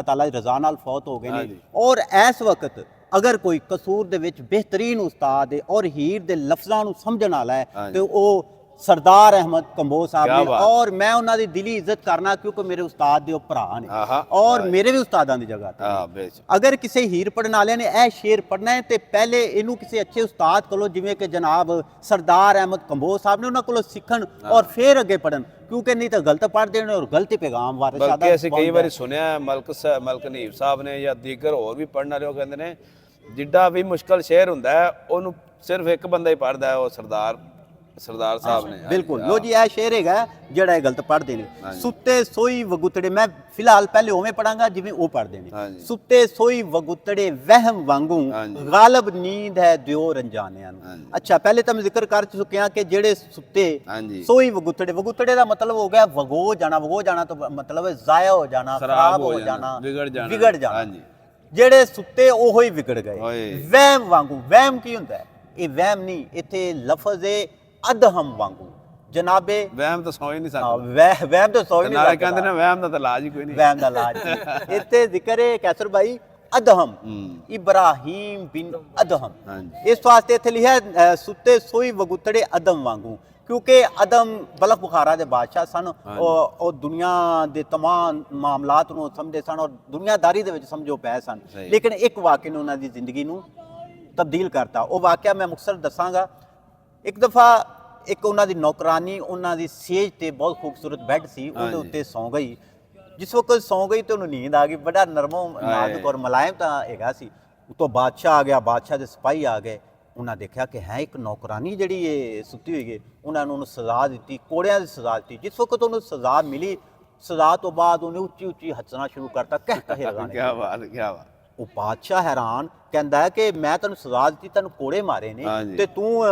ਤਾਲਾ ਦੀ ਰਜ਼ਾ ਨਾਲ ਫੌਤ ਹੋ ਗਏ ਨੇ। ਔਰ ਇਸ ਵਕਤ ਅਗਰ ਕੋਈ ਕਸੂਰ ਦੇ ਵਿੱਚ ਬਿਹਤਰੀਨ ਉਸਤਾਦ ਹੈ ਔਰ ਹੀਰ ਦੇ ਲਫ਼ਜ਼ਾਂ ਨੂੰ ਸਮਝਣ ਵਾਲਾ ਹੈ ਤੇ ਉਹ ਸਰਦਾਰ ਅਹਿਮਦ ਕੰਬੋਜ ਸਾਹਿਬ ਨੇ। ਔਰ ਮੈਂ ਉਹਨਾਂ ਦੀ ਦਿਲੀ ਇੱਜ਼ਤ ਕਰਨਾ ਕਿਉਂਕਿ ਮੇਰੇ ਉਸਤਾਦ ਦੇ ਉਹ ਭਰਾ ਨੇ ਔਰ ਮੇਰੇ ਵੀ ਉਸਤਾਦਾਂ ਦੀ ਜਗ੍ਹਾ ਤੇ। ਅਗਰ ਕਿਸੇ ਹੀਰ ਪੜ੍ਹਨ ਵਾਲਿਆਂ ਨੇ ਇਹ ਸ਼ੇਰ ਪੜ੍ਹਨਾ ਹੈ ਤੇ ਪਹਿਲੇ ਇਹਨੂੰ ਕਿਸੇ ਅੱਛੇ ਉਸਤਾਦ ਕੋਲੋਂ, ਜਿਵੇਂ ਕਿ ਜਨਾਬ ਸਰਦਾਰ ਅਹਿਮਦ ਕੰਬੋਜ ਸਾਹਿਬ ਨੇ, ਉਹਨਾਂ ਕੋਲੋਂ ਸਿੱਖਣ ਔਰ ਫਿਰ ਅੱਗੇ ਪੜ੍ਹਨ, ਕਿਉਂਕਿ ਨਹੀਂ ਤਾਂ ਗਲਤ ਪੜ੍ਹ ਦੇਣ ਔਰ ਗਲਤ ਪੈਗਾਮ ਵਾਰਿਸ ਸਾਹਿਬ ਦਾ। ਅਸੀਂ ਕਈ ਵਾਰੀ ਸੁਣਿਆ ਮਲਕ ਨੀਬ ਸਾਹਿਬ ਨੇ ਜਾਂ ਦੀਗਰ ਹੋਰ ਵੀ ਪੜ੍ਹਨ ਵਾਲੇ ਉਹ ਕਹਿੰਦੇ ਨੇ ਜਿੱਡਾ ਵੀ ਮੁਸ਼ਕਲ ਸ਼ੇਰ ਹੁੰਦਾ ਹੈ ਉਹਨੂੰ ਸਿਰਫ ਇੱਕ ਬੰਦਾ ਹੀ ਪੜ੍ਹਦਾ ਹੈ, ਉਹ ਸਰਦਾਰ ਸਾਹਿਬ ਨੇ। ਬਿਲਕੁਲ। ਲੋ ਜੀ, ਇਹ ਸ਼ੇਰ ਹੈਗਾ ਜਿਹੜਾ ਇਹ ਗਲਤ ਪੜ੍ਹਦੇ ਨੇ। ਸੁੱਤੇ ਸੋਈ ਵਗੁਤੜੇ, ਮੈਂ ਫਿਲਹਾਲ ਪਹਿਲੇ ਉਵੇਂ ਪੜਾਂਗਾ ਜਿਵੇਂ ਉਹ ਪੜ੍ਹਦੇ ਨੇ। ਸੁੱਤੇ ਸੋਈ ਵਗੁਤੜੇ ਵਹਿਮ ਵਾਂਗੂ, ਗਾਲਬ ਨੀਂਦ ਹੈ ਦਿਓ ਰੰਜਾਨਿਆਂ ਨੂੰ। ਅੱਛਾ, ਪਹਿਲੇ ਤਾਂ ਮੈਂ ਜ਼ਿਕਰ ਕਰ ਚੁੱਕਿਆ ਕਿ ਜਿਹੜੇ ਸੁੱਤੇ ਸੋਈ ਵਗੁਤੜੇ ਦਾ ਮਤਲਬ ਹੋ ਗਿਆ ਵਗੋ ਜਾਣਾ। ਵਗੋ ਜਾਣਾ ਤੋਂ ਮਤਲਬ ਹੈ ਜ਼ਾਇਆ ਹੋ ਜਾਣਾ, ਖਰਾਬ ਹੋ ਜਾਣਾ, ਵਿਗੜ ਜਾਣਾ। ਜਿਹੜੇ ਸੁੱਤੇ ਉਹੋ ਹੀ ਵਿਗੜ ਗਏ। ਵਹਿਮ ਵਾਂਗੂ, ਵਹਿਮ ਕੀ ਹੁੰਦਾ ਹੈ? ਇਹ ਵਹਿਮ ਨਹੀਂ, ਇੱਥੇ ਲਫ਼ਜ਼ ਹੈ ਅਦਹਮ ਵਾਂਗੂ। ਜਨਾਬੇ ਵਹਿਮ ਤਾਂ ਸੌ ਹੀ ਨਹੀਂ ਸਕਦਾ। ਵਹਿਮ ਤਾਂ ਸੌ ਹੀ ਨਹੀਂ ਸਕਦਾ। ਕਹਿੰਦੇ ਨੇ ਵਹਿਮ ਦਾ ਤਾਂ ਇਲਾਜ ਹੀ ਕੋਈ ਨਹੀਂ। ਵਹਿਮ ਦਾ ਇਲਾਜ ਇੱਥੇ ਜ਼ਿਕਰ ਹੈ ਕੈਸਰ ਭਾਈ ਅਦਹਮ, ਇਬਰਾਹੀਮ ਬਿਨ ਅਦਹਮ। ਇਸ ਵਾਸਤੇ ਇੱਥੇ ਲਿਖਿਆ ਸੁੱਤੇ ਸੋਈ ਵਗੁਤੜੇ ਅਦਮ ਵਾਂਗੂ, ਕਿਉਂਕਿ ਅਦਮ ਬਲਖ ਬੁਖਾਰਾ ਦੇ ਬਾਦਸ਼ਾਹ ਸਨ। ਉਹ ਦੁਨੀਆ ਦੇ तमाम ਮਾਮਲਾਤ ਨੂੰ ਸਮਝਦੇ ਸਨ ਔਰ ਦੁਨੀਆਦਾਰੀ ਦੇ ਵਿੱਚ ਸਮਝੋ ਪਏ ਸਨ। ਲੇਕਿਨ ਇੱਕ ਵਾਕਿਆ ਨੇ ਉਹਨਾਂ ਦੀ ਜ਼ਿੰਦਗੀ ਨੂੰ ਤਬਦੀਲ ਕਰਤਾ। ਉਹ ਵਾਕਿਆ ਮੈਂ ਮੁਖਤਸਰ ਦੱਸਾਂਗਾ। ਇੱਕ ਦਫਾ ਇੱਕ ਉਹਨਾਂ ਦੀ ਨੌਕਰਾਨੀ ਉਹਨਾਂ ਦੀ ਸੇਜ ਤੇ ਬਹੁਤ ਖੂਬਸੂਰਤ ਬੈੱਡ ਸੀ, ਉਹਦੇ ਉੱਤੇ ਸੌਂ ਗਈ। ਜਿਸ ਵਕਤ ਸੌਂ ਗਈ ਤੇ ਉਹਨੂੰ ਨੀਂਦ ਆ ਗਈ। ਬੜਾ ਨਰਮੋ ਨਾਜ਼ੁਕ ਔਰ ਮੁਲਾਇਮ ਤਾਂ ਹੈਗਾ ਸੀ। ਉਤੋਂ ਬਾਦਸ਼ਾਹ ਆ ਗਿਆ, ਬਾਦਸ਼ਾਹ ਦੇ ਸਿਪਾਹੀ ਆ ਗਏ। ਉਹਨਾਂ ਦੇਖਿਆ ਕਿ ਹੈ ਇੱਕ ਨੌਕਰਾਨੀ ਜਿਹੜੀ ਇਹ ਸੁੱਤੀ ਹੋਈ ਹੈ। ਉਹਨਾਂ ਨੂੰ ਉਹਨੂੰ ਸਜ਼ਾ ਦਿੱਤੀ, ਕੋੜਿਆਂ ਦੀ ਸਜ਼ਾ ਦਿੱਤੀ। ਜਿਸ ਵਕਤ ਉਹਨੂੰ ਸਜ਼ਾ ਮਿਲੀ, ਸਜ਼ਾ ਤੋਂ ਬਾਅਦ ਉਹਨੇ ਉੱਚੀ ਉੱਚੀ ਹੱਸਣਾ ਸ਼ੁਰੂ ਕਰਤਾ, ਕਹਿ ਲਗਾਣੇ। ਕੀ ਬਾਤ, ਕੀ ਬਾਤ। ਉਹ ਬਾਦਸ਼ਾਹ ਹੈਰਾਨ, ਕਹਿੰਦਾ ਹੈ ਕਿ ਮੈਂ ਤੈਨੂੰ ਸਜ਼ਾ ਦਿੱਤੀ, ਤੈਨੂੰ ਕੋੜੇ ਮਾਰੇ ਨੇ ਤੇ ਤੂੰ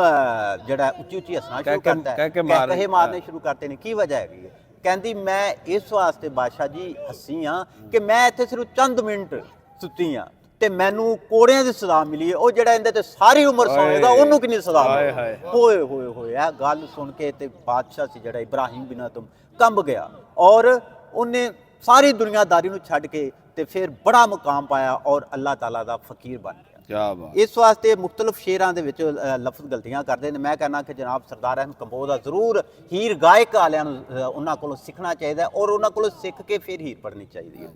ਜਿਹੜਾ ਉੱਚੀ ਉੱਚੀ ਹੱਸਣਾ ਸ਼ੁਰੂ ਕਰਤਾ ਹੈ, ਕਹੇ ਮਾਰਨੇ ਸ਼ੁਰੂ ਕਰਤੇ ਨੇ, ਕੀ ਵਜ੍ਹਾ ਹੈਗੀ ਹੈ? ਕਹਿੰਦੀ ਮੈਂ ਇਸ ਵਾਸਤੇ ਬਾਦਸ਼ਾਹ ਜੀ ਹੱਸੀ ਹਾਂ ਕਿ ਮੈਂ ਇੱਥੇ ਸਿਰਫ ਚੰਦ ਮਿੰਟ ਸੁੱਤੀ ਹਾਂ ਤੇ ਮੈਨੂੰ ਕੋੜਿਆਂ ਦੀ ਸਜ਼ਾ ਮਿਲੀ ਹੈ, ਉਹ ਜਿਹੜਾ ਇਹਦੇ ਤੇ ਸਾਰੀ ਉਮਰ ਸੌਂਏਗਾ ਉਹਨੂੰ ਕਿੰਨੀ ਸਜ਼ਾ ਹਾਏ ਮਿਲੀ? ਹਾਏ। ਹੋਏ ਹੋਏ ਹੋਏ, ਇਹ ਗੱਲ ਸੁਣ ਕੇ ਤੇ ਬਾਦਸ਼ਾਹ ਸੀ ਜਿਹੜਾ ਇਬਰਾਹੀਮ ਬਿਨ ਅਦਮ ਕੰਬ ਗਿਆ, ਔਰ ਉਹਨੇ ਸਾਰੀ ਦੁਨੀਆਦਾਰੀ ਨੂੰ ਛੱਡ ਕੇ ਤੇ ਫਿਰ ਬੜਾ ਮੁਕਾਮ ਪਾਇਆ ਔਰ ਅੱਲਾਹ ਤਾਲਾ ਦਾ ਫਕੀਰ ਬਣ ਗਿਆ। ਕਿਆ ਬਾਤ। ਇਸ ਵਾਸਤੇ ਮੁਖਤਲਿਫ ਸ਼ੇਰਾਂ ਦੇ ਵਿੱਚ ਲਫ਼ਜ਼ ਗਲਤੀਆਂ ਕਰਦੇ ਨੇ। ਮੈਂ ਕਹਿੰਦਾ ਕਿ ਜਨਾਬ ਸਰਦਾਰ ਅਹਿਮਦ ਕੰਬੋਜ ਦਾ ਜ਼ਰੂਰ ਹੀਰ ਗਾਇਕ ਵਾਲਿਆਂ ਨੂੰ ਉਹਨਾਂ ਕੋਲੋਂ ਸਿੱਖਣਾ ਚਾਹੀਦਾ ਔਰ ਉਹਨਾਂ ਕੋਲੋਂ ਸਿੱਖ ਕੇ ਫਿਰ ਹੀਰ ਪੜ੍ਹਨੀ ਚਾਹੀਦੀ ਹੈ।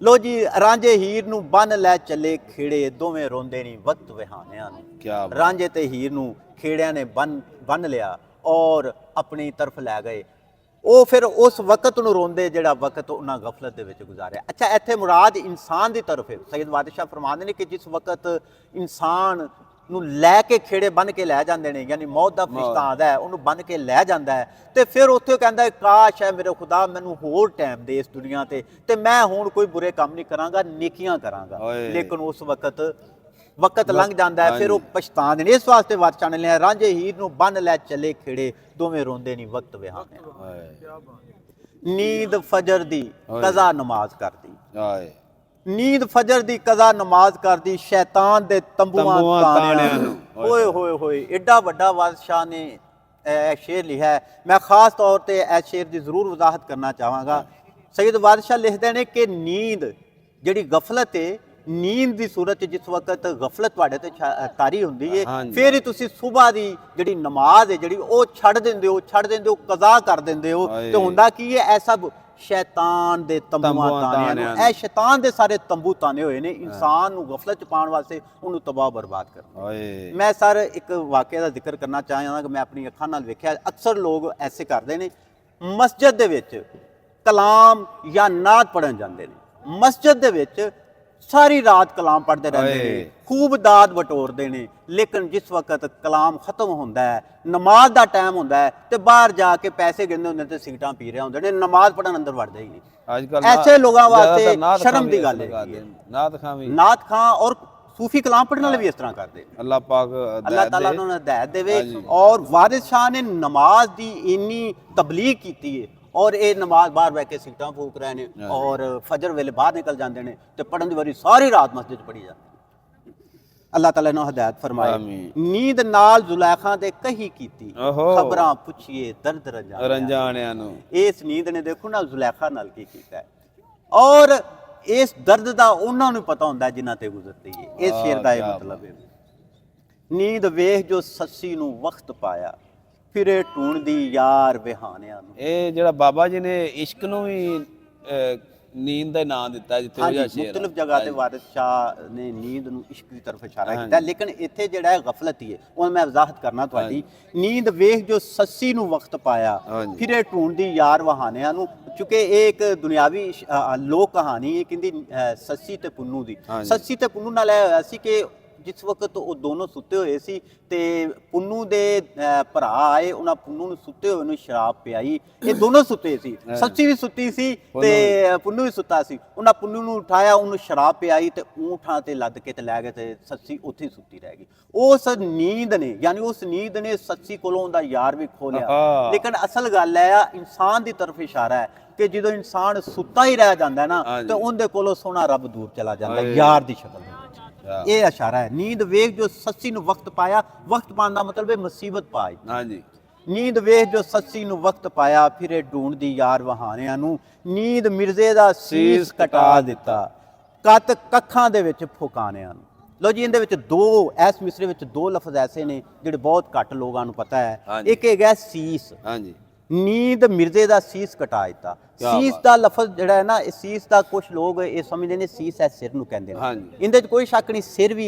ਲੋ ਜੀ, ਰਾਂਝੇ ਹੀਰ ਨੂੰ ਬੰਨ ਲੈ ਚੱਲੇ ਖੇੜੇ, ਦੋਵੇਂ ਰੋਂਦੇ ਨਹੀਂ ਵਕਤ ਵਿਹਾਨਿਆਂ ਨੂੰ। ਕਿਆ ਬਾਤ। ਰਾਂਝੇ ਤੇ ਹੀਰ ਨੂੰ ਖੇੜਿਆਂ ਨੇ ਬੰਨ ਲਿਆ ਔਰ ਆਪਣੀ ਤਰਫ ਲੈ ਗਏ। ਉਹ ਫਿਰ ਉਸ ਵਕਤ ਨੂੰ ਰੋਂਦੇ ਜਿਹੜਾ ਵਕਤ ਉਹਨਾਂ ਗਫਲਤ ਦੇ ਵਿੱਚ ਗੁਜ਼ਾਰਿਆ। ਅੱਛਾ, ਇੱਥੇ ਮੁਰਾਦ ਇਨਸਾਨ ਦੀ ਤਰਫ ਹੈ। ਸੈਯਦ ਬਾਦਸ਼ਾਹ ਫਰਮਾਉਂਦੇ ਨੇ ਕਿ ਜਿਸ ਵਕਤ ਇਨਸਾਨ ਨੂੰ ਲੈ ਕੇ ਖੇੜੇ ਬੰਨ ਕੇ ਲੈ ਜਾਂਦੇ ਨੇ, ਯਾਨੀ ਮੌਤ ਦਾ ਫਰਿਸ਼ਤਾ ਆਉਂਦਾ ਹੈ, ਉਹਨੂੰ ਬੰਨ ਕੇ ਲੈ ਜਾਂਦਾ ਹੈ, ਤੇ ਫਿਰ ਉੱਥੇ ਉਹ ਕਹਿੰਦਾ ਹੈ ਕਾਸ਼ ਹੈ ਮੇਰੇ ਖੁਦਾ ਮੈਨੂੰ ਹੋਰ ਟਾਈਮ ਦੇ ਇਸ ਦੁਨੀਆ ਤੇ ਮੈਂ ਹੁਣ ਕੋਈ ਬੁਰੇ ਕੰਮ ਨਹੀਂ ਕਰਾਂਗਾ, ਨੇਕੀਆਂ ਕਰਾਂਗਾ। ਲੇਕਿਨ ਉਸ ਵਕਤ ਲੰਘ ਜਾਂਦਾ ਹੈ, ਫਿਰ ਉਹ ਪਛਤਾਉਂਦੇ ਨੇ। ਇਸ ਵਾਸਤੇ ਬਾਦਸ਼ਾਹ ਨੇ ਲਿਆ ਰਾਂਝੇ ਹੀਰ ਨੂੰ ਬੰਨ ਲੈ ਚੱਲੇ ਖੇੜੇ, ਦੋਵੇਂ ਰੋਂਦੇ ਨਹੀਂ ਵਕਤ ਵਿਹਾਨੇ। ਨੀਂਦ ਫਜਰ ਦੀ ਕਜ਼ਾ ਨਮਾਜ਼ ਕਰਦੀ, ਹਾਏ। ਨੀਂਦ ਫਜਰ ਦੀ ਕਜ਼ਾ ਨਮਾਜ਼ ਕਰਦੀ, ਸ਼ੈਤਾਨ ਦੇ ਤੰਬੂਆਂ ਤਾਣਿਆਂ ਨੂੰ। ਓਏ ਹੋਏ ਹੋਏ, ਐਡਾ ਵੱਡਾ ਬਾਦਸ਼ਾਹ ਨੇ ਇਹ ਸ਼ੇਰ ਲਿਖਿਆ ਹੈ। ਮੈਂ ਖਾਸ ਤੌਰ ਤੇ ਇਸ ਸ਼ੇਰ ਦੀ ਜ਼ਰੂਰ ਵਜ਼ਾਹਤ ਕਰਨਾ ਚਾਹਾਂਗਾ। ਸੈਯਦ ਬਾਦਸ਼ਾਹ ਲਿਖਦੇ ਨੇ ਕਿ ਨੀਂਦ ਜਿਹੜੀ ਗਫਲਤ ਹੈ, ਨੀਂਦ ਦੀ ਸੂਰਤ ਜਿਸ ਵਕਤ ਗਫਲਤ ਤੁਹਾਡੇ ਤੇ ਤਾਰੀ ਹੁੰਦੀ ਹੈ, ਫਿਰ ਹੀ ਤੁਸੀਂ ਸਵੇਰ ਦੀ ਜਿਹੜੀ ਨਮਾਜ਼ ਹੈ ਜਿਹੜੀ ਉਹ ਛੱਡ ਦਿੰਦੇ ਹੋ, ਕਜ਼ਾ ਕਰ ਦਿੰਦੇ ਹੋ। ਤੇ ਹੁੰਦਾ ਕੀ ਹੈ? ਇਹ ਸਭ ਸ਼ੈਤਾਨ ਦੇ ਤੰਬੂਆਂ ਤਾਣਿਆਂ ਨੂੰ। ਇਹ ਸ਼ੈਤਾਨ ਦੇ ਸਾਰੇ ਤੰਬੂ ਤਾਨੇ ਹੋਏ ਨੇ ਇਨਸਾਨ ਨੂੰ ਗਫਲਤ ਚ ਪਾਉਣ ਵਾਸਤੇ, ਉਹਨੂੰ ਤਬਾਹ ਬਰਬਾਦ ਕਰਨ। ਮੈਂ ਸਰ ਇੱਕ ਵਾਕਿਆ ਦਾ ਜ਼ਿਕਰ ਕਰਨਾ ਚਾਹਾਂਗਾ ਕਿ ਮੈਂ ਆਪਣੀ ਅੱਖਾਂ ਨਾਲ ਵੇਖਿਆ। ਅਕਸਰ ਲੋਕ ਐਸੇ ਕਰਦੇ ਨੇ, ਮਸਜਿਦ ਦੇ ਵਿੱਚ ਕਲਾਮ ਜਾਂ ਨਾਤ ਪੜ੍ਹਨ ਜਾਂਦੇ ਨੇ, ਮਸਜਿਦ ਦੇ ਵਿੱਚ ਸਾਰੀ ਰਾਤ ਕਲਾਮ ਪੜ੍ਹਦੇ ਰਹਿੰਦੇ ਨੇ, ਖੂਬ ਦਾਦ ਬਟੋਰਦੇ ਨੇ, ਲੇਕਿਨ ਜਿਸ ਵਕਤ ਕਲਾਮ ਖਤਮ ਹੁੰਦਾ ਹੈ, ਨਮਾਜ਼ ਦਾ ਟਾਈਮ ਹੁੰਦਾ ਹੈ, ਤੇ ਬਾਹਰ ਜਾ ਕੇ ਪੈਸੇ ਗਿਣਦੇ ਹੁੰਦੇ ਤੇ ਸਿਗਰਟਾਂ ਪੀ ਰਹੇ ਹੁੰਦੇ ਨੇ, ਨਮਾਜ਼ ਪੜ੍ਹਨ ਅੰਦਰ ਵੜਦੇ ਹੀ ਨਹੀਂ। ਅੱਜ ਕੱਲ ਐਸੇ ਲੋਕਾਂ ਵਾਸਤੇ ਸ਼ਰਮ ਦੀ ਗੱਲ ਹੈ। ਨਾਤ ਖਾਂ ਔਰ ਸੂਫੀ ਕਲਾਮ ਪੜ੍ਹਨ ਵਾਲੇ ਵੀ ਇਸ ਤਰ੍ਹਾਂ ਕਰਦੇ। ਅੱਲਾਹ ਪਾਕ ਅੱਲਾਹ ਤਾਲਾ ਨੂੰ ਹਦਾਇਤ ਦੇਵੇ। ਔਰ ਵਾਰਿਸ ਸ਼ਾਹ ਨੇ ਨਮਾਜ਼ ਦੀ ਇੰਨੀ ਤਬਲੀਗ ਕੀਤੀ ਹੈ, ਔਰ ਇਹ ਨਮਾਜ਼ ਬਾਹਰ ਬਹਿ ਕੇ ਸਿਗਰਟਾਂ ਫੂਕ ਰਹੇ ਨੇ ਔਰ ਫਜਰ ਵੇਲੇ ਬਾਹਰ ਨਿਕਲ ਜਾਂਦੇ ਨੇ ਤੇ ਪੜਨ ਦੀ ਵਾਰੀ ਸਾਰੀ ਰਾਤ ਮਸਜਿਦ ਚ ਪੜੀ ਜਾਂਦੀ। ਅੱਲਾਹ ਤਾਲਾ ਨੂੰ ਹਦਾਇਤ ਫਰਮਾਏ। ਨੀਂਦ ਨਾਲ ਜ਼ੁਲੈਖਾਂ ਦੇ ਕਹੀ ਕੀਤੀ, ਖਬਰਾਂ ਪੁੱਛੀਏ ਦਰਦ ਰੰਜਾਣਿਆਂ ਨੂੰ। ਇਸ ਨੀਂਦ ਨੇ ਦੇਖੋ ਨਾ ਜ਼ੁਲੈਖਾ ਨਾਲ ਕੀ ਕੀਤਾ ਹੈ, ਔਰ ਇਸ ਦਰਦ ਦਾ ਉਹਨਾਂ ਨੂੰ ਪਤਾ ਹੁੰਦਾ ਜਿਨ੍ਹਾਂ ਤੇ ਗੁਜ਼ਰਦੀ ਹੈ। ਇਸ ਸ਼ੇਰ ਦਾ ਇਹ ਮਤਲਬ ਹੈ। ਨੀਂਦ ਵੇਖ ਜੋ ਸੱਸੀ ਨੂੰ ਵਕਤ ਪਾਇਆ, ਫਿਰੇ ਢੂੰਡਦੀ ਯਾਰ ਵਿਹਾਨਿਆਂ ਨੂੰ। ਇਹ ਜਿਹੜਾ ਬਾਬਾ ਜੀ ਨੇ ਇਸ਼ਕ ਨੂੰ ਵੀ ਨੀਂਦ ਦਾ ਨਾਂ ਦਿੱਤਾ, ਜਿੱਥੇ ਉਹ ਸ਼ੇਰ ਮੁਖਤਲਿਫ ਜਗ੍ਹਾ ਤੇ ਵਾਰਿਸ ਸ਼ਾਹ ਨੇ ਨੀਂਦ ਨੂੰ ਇਸ਼ਕ ਦੀ ਤਰਫ ਇਸ਼ਾਰਾ ਕੀਤਾ, ਲੇਕਿਨ ਇੱਥੇ ਜਿਹੜਾ ਹੈ ਗਫਲਤ ਹੀ ਹੈ, ਉਹ ਮੈਂ ਵਜ਼ਾਹਤ ਕਰਨਾ ਤੁਹਾਡੀ। ਨੀਂਦ ਵੇਖ ਜੋ ਸੱਸੀ ਨੂੰ ਵਕਤ ਪਾਇਆ, ਫਿਰੇ ਢੂੰਡਦੀ ਯਾਰ ਵਹਾਨਿਆਂ ਨੂੰ। ਚੁੱਕੇ ਇਹ ਇੱਕ ਦੁਨਿਆਵੀ ਲੋਕ ਕਹਾਣੀ ਹੈ, ਕਹਿੰਦੀ ਸੱਸੀ ਤੇ ਪੁੰਨੂ ਦੀ। ਸੱਸੀ ਤੇ ਪੁੰਨੂ ਨਾਲ ਇਹ ਹੋਇਆ ਸੀ ਕਿ ਜਿਸ ਵਕਤ ਉਹ ਦੋਨੋਂ ਸੁੱਤੇ ਹੋਏ ਸੀ ਤੇ ਪੁੰਨੂ ਦੇ ਭਰਾ ਆਏ, ਉਹਨਾਂ ਪੁੰਨੂ ਨੂੰ ਸੁੱਤੇ ਹੋਏ ਨੂੰ ਸ਼ਰਾਬ ਪਿਆਈ। ਇਹ ਦੋਨੋਂ ਸੁੱਤੇ ਸੀ, ਸੱਸੀ ਵੀ ਸੁੱਤੀ ਸੀ ਤੇ ਪੁੰਨੂ ਵੀ ਸੁੱਤਾ ਸੀ। ਉਹਨਾਂ ਪੁੰਨੂ ਨੂੰ ਉਠਾਇਆ, ਉਹਨੂੰ ਸ਼ਰਾਬ ਪਿਆਈ ਤੇ ਊਂਠਾਂ ਤੇ ਲੱਦ ਕੇ ਤੇ ਲੈ ਗਏ ਤੇ ਸੱਸੀ ਉੱਥੇ ਹੀ ਸੁੱਤੀ ਰਹਿ ਗਈ। ਉਸ ਨੀਂਦ ਨੇ, ਯਾਨੀ ਉਸ ਨੀਂਦ ਨੇ ਸੱਸੀ ਕੋਲੋਂ ਉਹਦਾ ਯਾਰ ਵੀ ਖੋ ਲਿਆ। ਲੇਕਿਨ ਅਸਲ ਗੱਲ ਹੈ ਇਨਸਾਨ ਦੀ ਤਰਫ ਇਸ਼ਾਰਾ ਹੈ ਕਿ ਜਦੋਂ ਇਨਸਾਨ ਸੁੱਤਾ ਹੀ ਰਹਿ ਜਾਂਦਾ ਨਾ ਤੇ ਉਹਦੇ ਕੋਲੋਂ ਸੋਹਣਾ ਰੱਬ ਦੂਰ ਚਲਾ ਜਾਂਦਾ ਯਾਰ ਦੀ ਸ਼ਕਲ ਵਿੱਚ। ਇਹ ਇਸ਼ਾਰਾ ਹੈ। ਨੀਂਦ ਵੇਖ ਜੋ ਸੱਸੀ ਨੂੰ ਵਕਤ ਪਾਇਆ, ਵਕਤ ਪਾਉਣ ਦਾ ਮਤਲਬ ਹੈ ਮੁਸੀਬਤ ਪਾਈ। ਹਾਂਜੀ, ਨੀਂਦ ਵੇਖ ਜੋ ਸੱਸੀ ਨੂੰ ਵਕਤ ਪਾਇਆ, ਫਿਰੇ ਢੂੰਡਦੀ ਯਾਰ ਵਹਾਨਿਆਂ ਨੂੰ। ਨੀਂਦ ਮਿਰਜ਼ੇ ਦਾ ਸੀਸ ਕਟਾ ਦਿੱਤਾ, ਕੱਤ ਕੱਖਾਂ ਦੇ ਵਿੱਚ ਫੁਕਾਨਿਆਂ ਨੂੰ। ਲੋ ਜੀ, ਇਹਦੇ ਵਿੱਚ ਇਸ ਮਿਸਰੇ ਵਿੱਚ ਦੋ ਲਫ਼ਜ਼ ਐਸੇ ਨੇ ਜਿਹੜੇ ਬਹੁਤ ਘੱਟ ਲੋਕਾਂ ਨੂੰ ਪਤਾ ਹੈ। ਇੱਕ ਹੈਗਾ ਸੀਸ। ਹਾਂਜੀ, ਨੀਂਦ ਮਿਰਜ਼ੇ ਦਾ ਸੀਸ ਕਟਾ ਦਿੱਤਾ। ਸੀਸ ਦਾ ਲਫ਼ਜ਼ ਜਿਹੜਾ ਹੈ ਨਾ, ਇਹ ਸੀਸ ਦਾ ਕੁਝ ਲੋਕ ਇਹ ਸਮਝਦੇ ਨੇ ਸੀਸ ਹੈ ਸਿਰ ਨੂੰ ਕਹਿੰਦੇ ਨੇ। ਇਹਦੇ 'ਚ ਕੋਈ ਸ਼ੱਕ ਨਹੀਂ,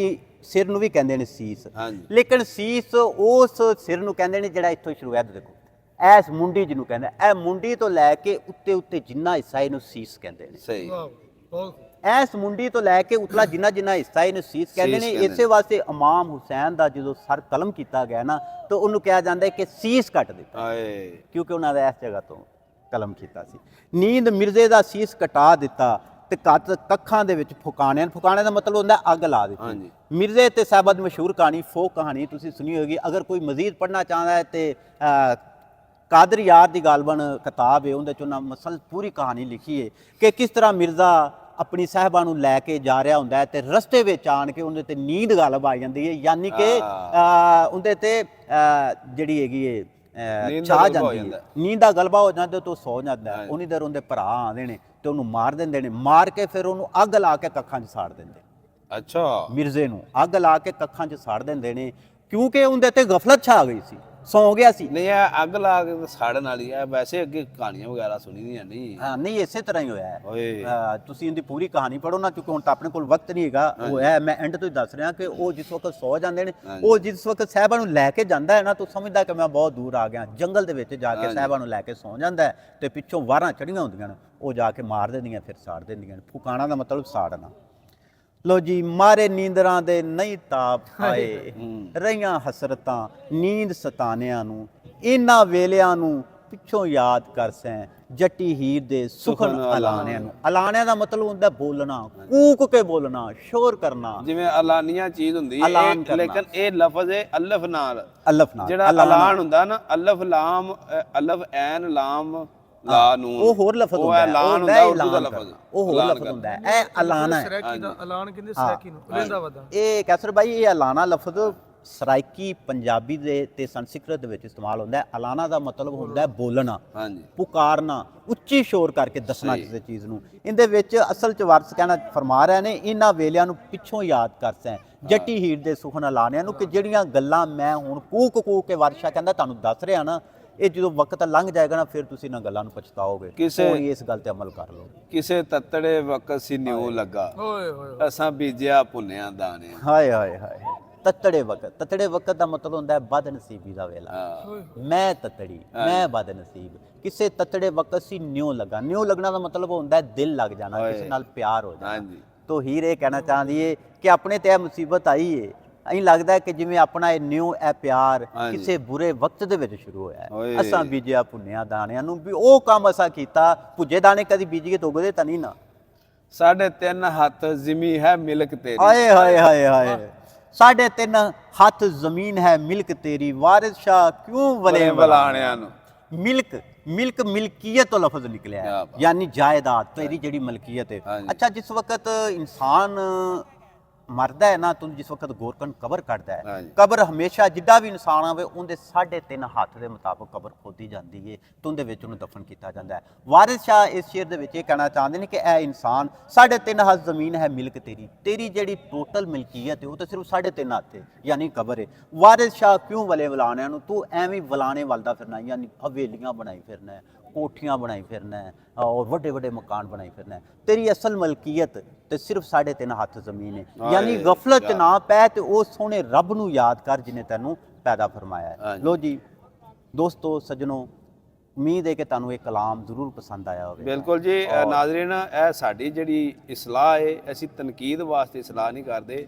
ਸਿਰ ਨੂੰ ਵੀ ਕਹਿੰਦੇ ਨੇ ਸੀਸ। ਲੇਕਿਨ ਸੀਸ ਉਸ ਸਿਰ ਨੂੰ ਕਹਿੰਦੇ ਨੇ ਜਿਹੜਾ ਇੱਥੋਂ ਸ਼ੁਰੂ ਹੈ। ਦੇਖੋ ਐਸ ਮੁੰਡੀ ਜਿਹਨੂੰ ਕਹਿੰਦੇ, ਇਹ ਮੁੰਡੀ ਤੋਂ ਲੈ ਕੇ ਉੱਤੇ ਜਿੰਨਾ ਹਿੱਸਾ ਇਹਨੂੰ ਸੀਸ ਕਹਿੰਦੇ ਨੇ। ਸਹੀ, ਐਸ ਮੁੰਡੀ ਤੋਂ ਲੈ ਕੇ ਉਤਲਾ ਜਿੰਨਾ ਹਿੱਸਾ ਇਹਨੂੰ ਸੀਸ ਕਹਿੰਦੇ ਨੇ। ਇਸੇ ਵਾਸਤੇ ਇਮਾਮ ਹੁਸੈਨ ਦਾ ਜਦੋਂ ਸਰ ਕਲਮ ਕੀਤਾ ਗਿਆ ਨਾ ਤਾਂ ਉਹਨੂੰ ਕਿਹਾ ਜਾਂਦਾ ਹੈ ਕਿ ਸੀਸ ਕੱਟ ਦਿੱਤਾ, ਕਿਉਂਕਿ ਉਹਨਾਂ ਦਾ ਇਸ ਜਗ੍ਹਾ ਤੋਂ ਕਲਮ ਕੀਤਾ ਸੀ। ਨੀਂਦ ਮਿਰਜ਼ੇ ਦਾ ਸੀਸ ਕਟਾ ਦਿੱਤਾ ਤੇ ਕੱਖਾਂ ਦੇ ਵਿੱਚ ਫੁਕਾਣਿਆਂ ਦਾ ਮਤਲਬ ਹੁੰਦਾ ਅੱਗ ਲਾ ਦਿੱਤੀ। ਮਿਰਜ਼ੇ ਤੇ ਸਾਹਿਬਾਂ ਦੀ ਮਸ਼ਹੂਰ ਕਹਾਣੀ, ਫੋਕ ਕਹਾਣੀ ਤੁਸੀਂ ਸੁਣੀ ਹੋਗੀ। ਅਗਰ ਕੋਈ ਮਜ਼ੀਦ ਪੜ੍ਹਨਾ ਚਾਹੁੰਦਾ ਹੈ ਤੇ ਕਾਦਰ ਯਾਰ ਦੀ ਗਾਲਬਨ ਕਿਤਾਬ ਹੈ, ਉਹਦੇ 'ਚ ਉਹਨਾਂ ਪੂਰੀ ਕਹਾਣੀ ਲਿਖੀ ਹੈ ਕਿ ਕਿਸ ਤਰ੍ਹਾਂ ਮਿਰਜ਼ਾ ਆਪਣੀ ਸਾਹਿਬਾਂ ਨੂੰ ਲੈ ਕੇ ਜਾ ਰਿਹਾ ਹੁੰਦਾ ਹੈ ਤੇ ਰਸਤੇ ਵਿੱਚ ਆਣ ਕੇ ਉਹਦੇ ਤੇ ਨੀਂਦ ਗਲਬ ਆ ਜਾਂਦੀ ਹੈ, ਯਾਨੀ ਕਿ ਉਹਦੇ ਤੇ ਜਿਹੜੀ ਹੈਗੀ ਏ ਨੀਂਦ ਦਾ ਛਾ ਗਲਬਾ ਹੋ ਜਾਂਦੀ ਜਾਂਦਾ ਹੈ, ਨੀਂਦ ਦਾ ਗਲਬਾ ਹੋ ਜਾਂਦਾ ਤੇ ਉਹ ਸੌ ਜਾਂਦਾ ਹੈ। ਉਨੀ ਦੇਰ ਉਹਦੇ ਭਰਾ ਆਉਂਦੇ ਨੇ ਤੇ ਉਹਨੂੰ ਮਾਰ ਦਿੰਦੇ ਨੇ, ਮਾਰ ਕੇ ਫਿਰ ਉਹਨੂੰ ਅੱਗ ਲਾ ਕੇ ਕੱਖਾਂ 'ਚ ਸਾੜ ਦਿੰਦੇ, ਅੱਛਾ ਮਿਰਜ਼ੇ ਨੂੰ ਅੱਗ ਲਾ ਕੇ ਕੱਖਾਂ 'ਚ ਸਾੜ ਦਿੰਦੇ ਨੇ, ਕਿਉਂਕਿ ਉਹਦੇ ਤੇ ਗਫਲਤ ਛਾ ਗਈ ਸੀ, ਸੌ ਗਿਆ ਸੀ। ਨਹੀਂ ਇਹ ਅੱਗ ਲਾ ਕੇ ਸਾੜਨ ਵਾਲੀ ਹੈ, ਵੈਸੇ ਅੱਗੇ ਕਹਾਣੀਆਂ ਵਗੈਰਾ ਸੁਣੀ ਦੀਆਂ ਨਹੀਂ। ਹਾਂ ਨਹੀਂ, ਇਸੇ ਤਰ੍ਹਾਂ ਹੀ ਹੋਇਆ ਹੈ। ਓਏ ਤੁਸੀਂ ਇਹਦੀ ਪੂਰੀ ਕਹਾਣੀ ਪੜ੍ਹੋ ਨਾ, ਕਿਉਂਕਿ ਹੁਣ ਤਾਂ ਆਪਣੇ ਕੋਲ ਵਕਤ ਨਹੀਂ ਹੈਗਾ। ਉਹ ਹੈ, ਮੈਂ ਐਂਡ ਤੋਂ ਹੀ ਦੱਸ ਰਿਹਾ ਕਿ ਉਹ ਜਿਸ ਵਕਤ ਸੌ ਜਾਂਦੇ ਨੇ, ਉਹ ਜਿਸ ਵਕਤ ਸਾਹਿਬਾਂ ਨੂੰ ਲੈ ਕੇ ਜਾਂਦਾ ਹੈ ਨਾ, ਤੂੰ ਸਮਝਦਾ ਕਿ ਮੈਂ ਬਹੁਤ ਦੂਰ ਆ ਗਿਆ। ਜੰਗਲ ਦੇ ਵਿੱਚ ਜਾ ਕੇ ਸਾਹਿਬਾਂ ਨੂੰ ਲੈ ਕੇ ਸੌ ਜਾਂਦਾ ਹੈ ਤੇ ਪਿੱਛੋਂ ਵਾਰਾਂ ਚੜੀਆਂ ਹੁੰਦੀਆਂ ਨੇ, ਉਹ ਜਾ ਕੇ ਮਾਰ ਦਿੰਦੀਆਂ, ਫਿਰ ਸਾੜ ਦਿੰਦੀਆਂ ਨੇ। ਫੁਕਾਣਾ ਦਾ ਮਤਲਬ ਸਾੜਨਾ। ਲੋ ਜੀ, ਮਾਰੇ ਨੀਂਦਰਾਂ ਦੇ ਨਹੀਂ ਤਾਪ ਆਏ, ਰਹੀਆਂ ਹਸਰਤਾਂ ਨੀਂਦ ਸਤਾਨਿਆਂ ਨੂੰ, ਇਹਨਾਂ ਵੇਲਿਆਂ ਨੂੰ ਪਿੱਛੋਂ ਯਾਦ ਕਰ ਸੈਂ, ਜੱਟੀ ਹੀਰ ਦੇ ਸੁਖਨ ਅਲਾਣਿਆਂ ਨੂੰ। ਅਲਾਣਿਆਂ ਦਾ ਮਤਲਬ ਹੁੰਦਾ ਬੋਲਣਾ, ਕੂਕ ਕੇ ਬੋਲਣਾ, ਸ਼ੋਰ ਕਰਨਾ, ਜਿਵੇਂ ਅਲਾਨੀਆਂ ਚੀਜ਼ ਹੁੰਦੀ ਹੈ ਐਲਾਨ ਕਰਨਾ। ਲੇਕਿਨ ਇਹ ਲਫ਼ਜ਼ ਹੈ ਅਲਫ ਨਾਲ, ਅਲਫ ਨਾਲ ਜਿਹੜਾ ਐਲਾਨ ਹੁੰਦਾ ਨਾ, ਅਲਫ ਲਾਮ ਅਲਫ ਐਨ ਲਾਮ ਲਾ ਨੂੰ, ਉਹ ਹੋਰ ਲਫ਼ਜ਼ ਉਹ ਹੁੰਦਾ ਹੈ, ਐਲਾਨ ਉਹ ਹੁੰਦਾ ਹੁੰਦਾ ਉਰਦੂ ਦਾ ਐਲਾਨ ਲਫ਼ਜ਼, ਕਰਨਾ, ਉਹ ਹੋਰ ਲਫ਼ਜ਼ ਹੁੰਦਾ ਹੈ। ਇਹ ਅਲਾਨਾ ਹੈ। ਸਰਾਇਕੀ ਦਾ ਐਲਾਨ ਕਹਿੰਦੇ, ਸਰਾਇਕੀ ਨੂੰ ਲਹਿਦਾ ਵਦਾ। ਇਹ ਕੈਸਰ ਭਾਈ, ਇਹ ਅਲਾਨਾ ਲਫ਼ਜ਼ ਸਰਾਇਕੀ ਪੰਜਾਬੀ ਦੇ ਤੇ ਸੰਸਕ੍ਰਿਤ ਦੇ ਵਿੱਚ ਇਸਤੇਮਾਲ ਹੁੰਦਾ ਹੈ। ਅਲਾਨਾ ਦਾ ਮਤਲਬ ਹੁੰਦਾ ਹੈ ਬੋਲਣਾ, ਹਾਂਜੀ ਪੁਕਾਰਨਾ, ਉੱਚੀ ਸ਼ੋਰ ਕਰਕੇ ਦੱਸਣਾ ਕਿਸੇ ਚੀਜ਼ ਨੂੰ। ਇਹਦੇ ਵਿੱਚ ਅਸਲ 'ਚ ਵਾਰਸ ਕਹਿਣਾ ਫਰਮਾ ਰਹੇ ਨੇ, ਇਹਨਾਂ ਵੇਲਿਆਂ ਨੂੰ ਪਿੱਛੋਂ ਯਾਦ ਕਰ ਸੈਂ, ਜੱਟੀ ਹੀਰ ਦੇ ਸੁਖਨ ਅਲਾਣਿਆਂ ਨੂੰ, ਕਿ ਜਿਹੜੀਆਂ ਗੱਲਾਂ ਮੈਂ ਹੁਣ ਕੂਕ ਕੂਕ ਕੇ ਵਾਰਸ਼ਾ ਕਹਿੰਦਾ ਤੁਹਾਨੂੰ ਦੱਸ ਰਿਹਾ ਨਾ, ਇਹ ਜਦੋਂ ਵਕਤ ਲੰਘ ਜਾਏਗਾ ਨਾ, ਫਿਰ ਤੁਸੀਂ ਇਹਨਾਂ ਗੱਲਾਂ ਨੂੰ ਪਛਤਾਓਗੇ। ਕੋਈ ਇਸ ਗੱਲ ਤੇ ਅਮਲ ਕਰ ਲਓ। ਕਿਸੇ ਤੱਤੜੇ ਵਕਤ ਸੀ ਨਿਉ ਲੱਗਾ, ਓਏ ਹੋਏ ਅਸਾਂ ਬੀਜਿਆ ਭੁੰਨਿਆ ਦਾਣੇ। ਹਾਏ ਹਾਏ ਹਾਏ, ਤੱਤੜੇ ਵਕਤ। ਤੱਤੜੇ ਵਕਤ ਦਾ ਮਤਲਬ ਹੁੰਦਾ ਹੈ ਬਦਨਸੀਬੀ ਦਾ ਵੇਲਾ। ਮੈਂ ਤੱਤੜੀ, ਮੈਂ ਬਦਨਸੀਬ। ਕਿਸੇ ਤੱਤੜੇ ਵਕਤ ਸੀ ਨਿਉ ਲੱਗਾ। ਨਿਉ ਲੱਗਣਾ ਦਾ ਮਤਲਬ ਹੁੰਦਾ ਹੈ ਦਿਲ ਲੱਗ ਜਾਣਾ, ਕਿਸੇ ਨਾਲ ਪਿਆਰ ਹੋ ਜਾਣਾ। ਹਾਂਜੀ ਤੋ ਹੀਰ ਇਹ ਕਹਿਣਾ ਚਾਹੁੰਦੀ ਏ ਕਿ ਆਪਣੇ ਤੇ ਇਹ ਮੁਸੀਬਤ ਆਈ ਏ, ਐਂ ਲੱਗਦਾ ਕਿ ਜਿਵੇਂ ਆਪਣਾ ਇਹ ਨਿਉ, ਇਹ ਪਿਆਰ ਕਿਸੇ ਬੁਰੇ ਵਕਤ ਦੇ ਵਿੱਚ ਸ਼ੁਰੂ ਹੋਇਆ ਹੈ। ਅਸਾਂ ਬੀਜਿਆ ਭੁੰਨਿਆ ਦਾਣਿਆਂ ਨੂੰ, ਵੀ ਉਹ ਕੰਮ ਅਸਾਂ ਕੀਤਾ। ਭੁੱਜੇ ਦਾਣੇ ਕਦੀ ਬੀਜੀਏ ਤਾਂ ਉਗਦੇ ਤਾਂ ਨਹੀਂ ਨਾ। 3.5 ਹੱਥ ਜ਼ਮੀ ਹੈ ਮਿਲਕ ਤੇਰੀ। ਹਾਏ ਹਾਏ ਹਾਏ ਹਾਏ, 3.5 ਹੱਥ ਜ਼ਮੀਨ ਹੈ ਮਿਲਕ ਤੇਰੀ, ਵਾਰਿਸ ਸ਼ਾਹ ਕਿਉਂ ਵਲੇ ਬਲਾਣਿਆਂ ਨੂੰ। ਮਿਲਕ, ਮਿਲਕ ਮਿਲਕੀਅਤ ਤੋਂ ਲਫ਼ਜ਼ ਨਿਕਲਿਆ ਹੈ, ਯਾਨੀ ਜਾਇਦਾਦ, ਤੇਰੀ ਜਿਹੜੀ ਮਲਕੀਅਤ ਹੈ। ਅੱਛਾ, ਜਿਸ ਵਕਤ ਇਨਸਾਨ ਮਰਦਾ ਹੈ ਨਾ, ਤੂੰ ਜਿਸ ਵਕਤ ਗੋਰਕਨ ਕਬਰ ਕੱਢਦਾ ਹੈ, ਕਬਰ ਹਮੇਸ਼ਾ ਜਿੱਡਾ ਵੀ ਇਨਸਾਨ ਆਵੇ ਉਹਦੇ 3.5 ਹੱਥ ਦੇ ਮੁਤਾਬਕ ਕਬਰ ਖੋਦੀ ਜਾਂਦੀ ਹੈ, ਤੇ ਉਹਦੇ ਵਿੱਚ ਉਹਨੂੰ ਦਫਨ ਕੀਤਾ ਜਾਂਦਾ ਹੈ। ਵਾਰਿਸ ਸ਼ਾਹ ਇਸ ਸ਼ੇਰ ਦੇ ਵਿੱਚ ਇਹ ਕਹਿਣਾ ਚਾਹੁੰਦੇ ਨੇ ਕਿ ਇਹ ਇਨਸਾਨ 3.5 ਹੱਥ ਜ਼ਮੀਨ ਹੈ ਮਿਲਕ ਤੇਰੀ, ਤੇਰੀ ਜਿਹੜੀ ਟੋਟਲ ਮਿਲਕੀਅਤ ਹੈ ਉਹ ਤਾਂ ਸਿਰਫ 3.5 ਹੱਥ ਹੈ, ਯਾਨੀ ਕਬਰ ਹੈ। ਵਾਰਿਸ ਸ਼ਾਹ ਕਿਉਂ ਵਲੇ ਵਲਾਣਿਆਂ ਨੂੰ, ਤੂੰ ਐਵੇਂ ਵਲਾਣੇ ਵੱਲਦਾ ਫਿਰਨਾ, ਯਾਨੀ ਹਵੇਲੀਆਂ ਬਣਾਈ ਫਿਰਨਾ ਹੈ, ਕੋਠੀਆਂ ਬਣਾਈ ਫਿਰਨਾ ਹੈ, ਔਰ ਵੱਡੇ ਵੱਡੇ ਮਕਾਨ ਬਣਾਈ ਫਿਰਨਾ ਹੈ। ਤੇਰੀ ਅਸਲ ਮਲਕੀਅਤ ਤੇ ਸਿਰਫ 3.5 ਹੱਥ ਜ਼ਮੀਨ ਹੈ, ਯਾਨੀ ਗਫਲਤ 'ਚ ਨਾ ਪੈ ਤੇ ਉਹ ਸੋਹਣੇ ਰੱਬ ਨੂੰ ਯਾਦ ਕਰ ਜਿਹਨੇ ਤੈਨੂੰ ਪੈਦਾ ਫਰਮਾਇਆ ਹੈ। ਲੋ ਜੀ ਦੋਸਤੋ, ਸੱਜਣੋ, ਉਮੀਦ ਹੈ ਕਿ ਤੁਹਾਨੂੰ ਇਹ ਕਲਾਮ ਜ਼ਰੂਰ ਪਸੰਦ ਆਇਆ ਹੋਵੇ। ਬਿਲਕੁਲ ਜੀ ਨਾਜ਼ਰੀਨ, ਇਹ ਸਾਡੀ ਜਿਹੜੀ ਇਸਲਾਹ ਹੈ, ਅਸੀਂ ਤਨਕੀਦ ਵਾਸਤੇ ਇਸਲਾਹ ਨਹੀਂ ਕਰਦੇ।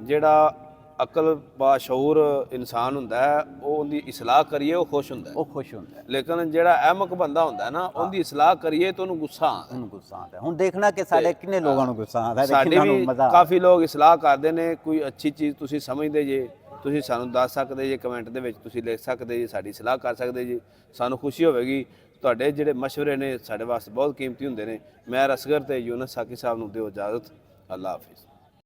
ਜਿਹੜਾ ਅਕਲ ਬਾਸ਼ਊਰ ਇਨਸਾਨ ਹੁੰਦਾ ਹੈ, ਉਹ ਉਹਦੀ ਇਸਲਾਹ ਕਰੀਏ ਉਹ ਖੁਸ਼ ਹੁੰਦਾ ਹੈ, ਉਹ ਖੁਸ਼ ਹੁੰਦਾ ਹੈ। ਲੇਕਿਨ ਜਿਹੜਾ ਅਹਿਮਕ ਬੰਦਾ ਹੁੰਦਾ ਨਾ, ਉਹਦੀ ਇਸਲਾਹ ਕਰੀਏ ਤਾਂ ਉਹਨੂੰ ਗੁੱਸਾ ਆਉਂਦਾ। ਉਹਨੂੰ ਗੁੱਸਾ ਆਉਂਦਾ। ਹੁਣ ਦੇਖਣਾ ਕਿ ਸਾਡੇ ਕਿੰਨੇ ਲੋਕਾਂ ਨੂੰ ਗੁੱਸਾ ਆਉਂਦਾ, ਸਾਡੇ ਕਿੰਨਾਂ ਨੂੰ ਵੀ ਮਜ਼ਾ। ਕਾਫੀ ਲੋਕ ਇਸਲਾਹ ਕਰਦੇ ਨੇ। ਕੋਈ ਅੱਛੀ ਚੀਜ਼ ਤੁਸੀਂ ਸਮਝਦੇ ਜੇ, ਤੁਸੀਂ ਸਾਨੂੰ ਦੱਸ ਸਕਦੇ ਜੇ, ਕਮੈਂਟ ਦੇ ਵਿੱਚ ਤੁਸੀਂ ਲਿਖ ਸਕਦੇ ਜੇ, ਸਾਡੀ ਸਲਾਹ ਕਰ ਸਕਦੇ ਜੀ, ਸਾਨੂੰ ਖੁਸ਼ੀ ਹੋਵੇਗੀ। ਤੁਹਾਡੇ ਜਿਹੜੇ ਮਸ਼ਵਰੇ ਨੇ ਸਾਡੇ ਵਾਸਤੇ ਬਹੁਤ ਕੀਮਤੀ ਹੁੰਦੇ ਨੇ। ਮੈਂ ਅਸਗਰ ਤੇ ਯੂਨਸ ਸਾਕੀ ਸਾਹਿਬ ਨੂੰ ਦਿਓ ਇਜਾਜ਼ਤ। ਅੱਲਾ ਹਾਫਿਜ਼।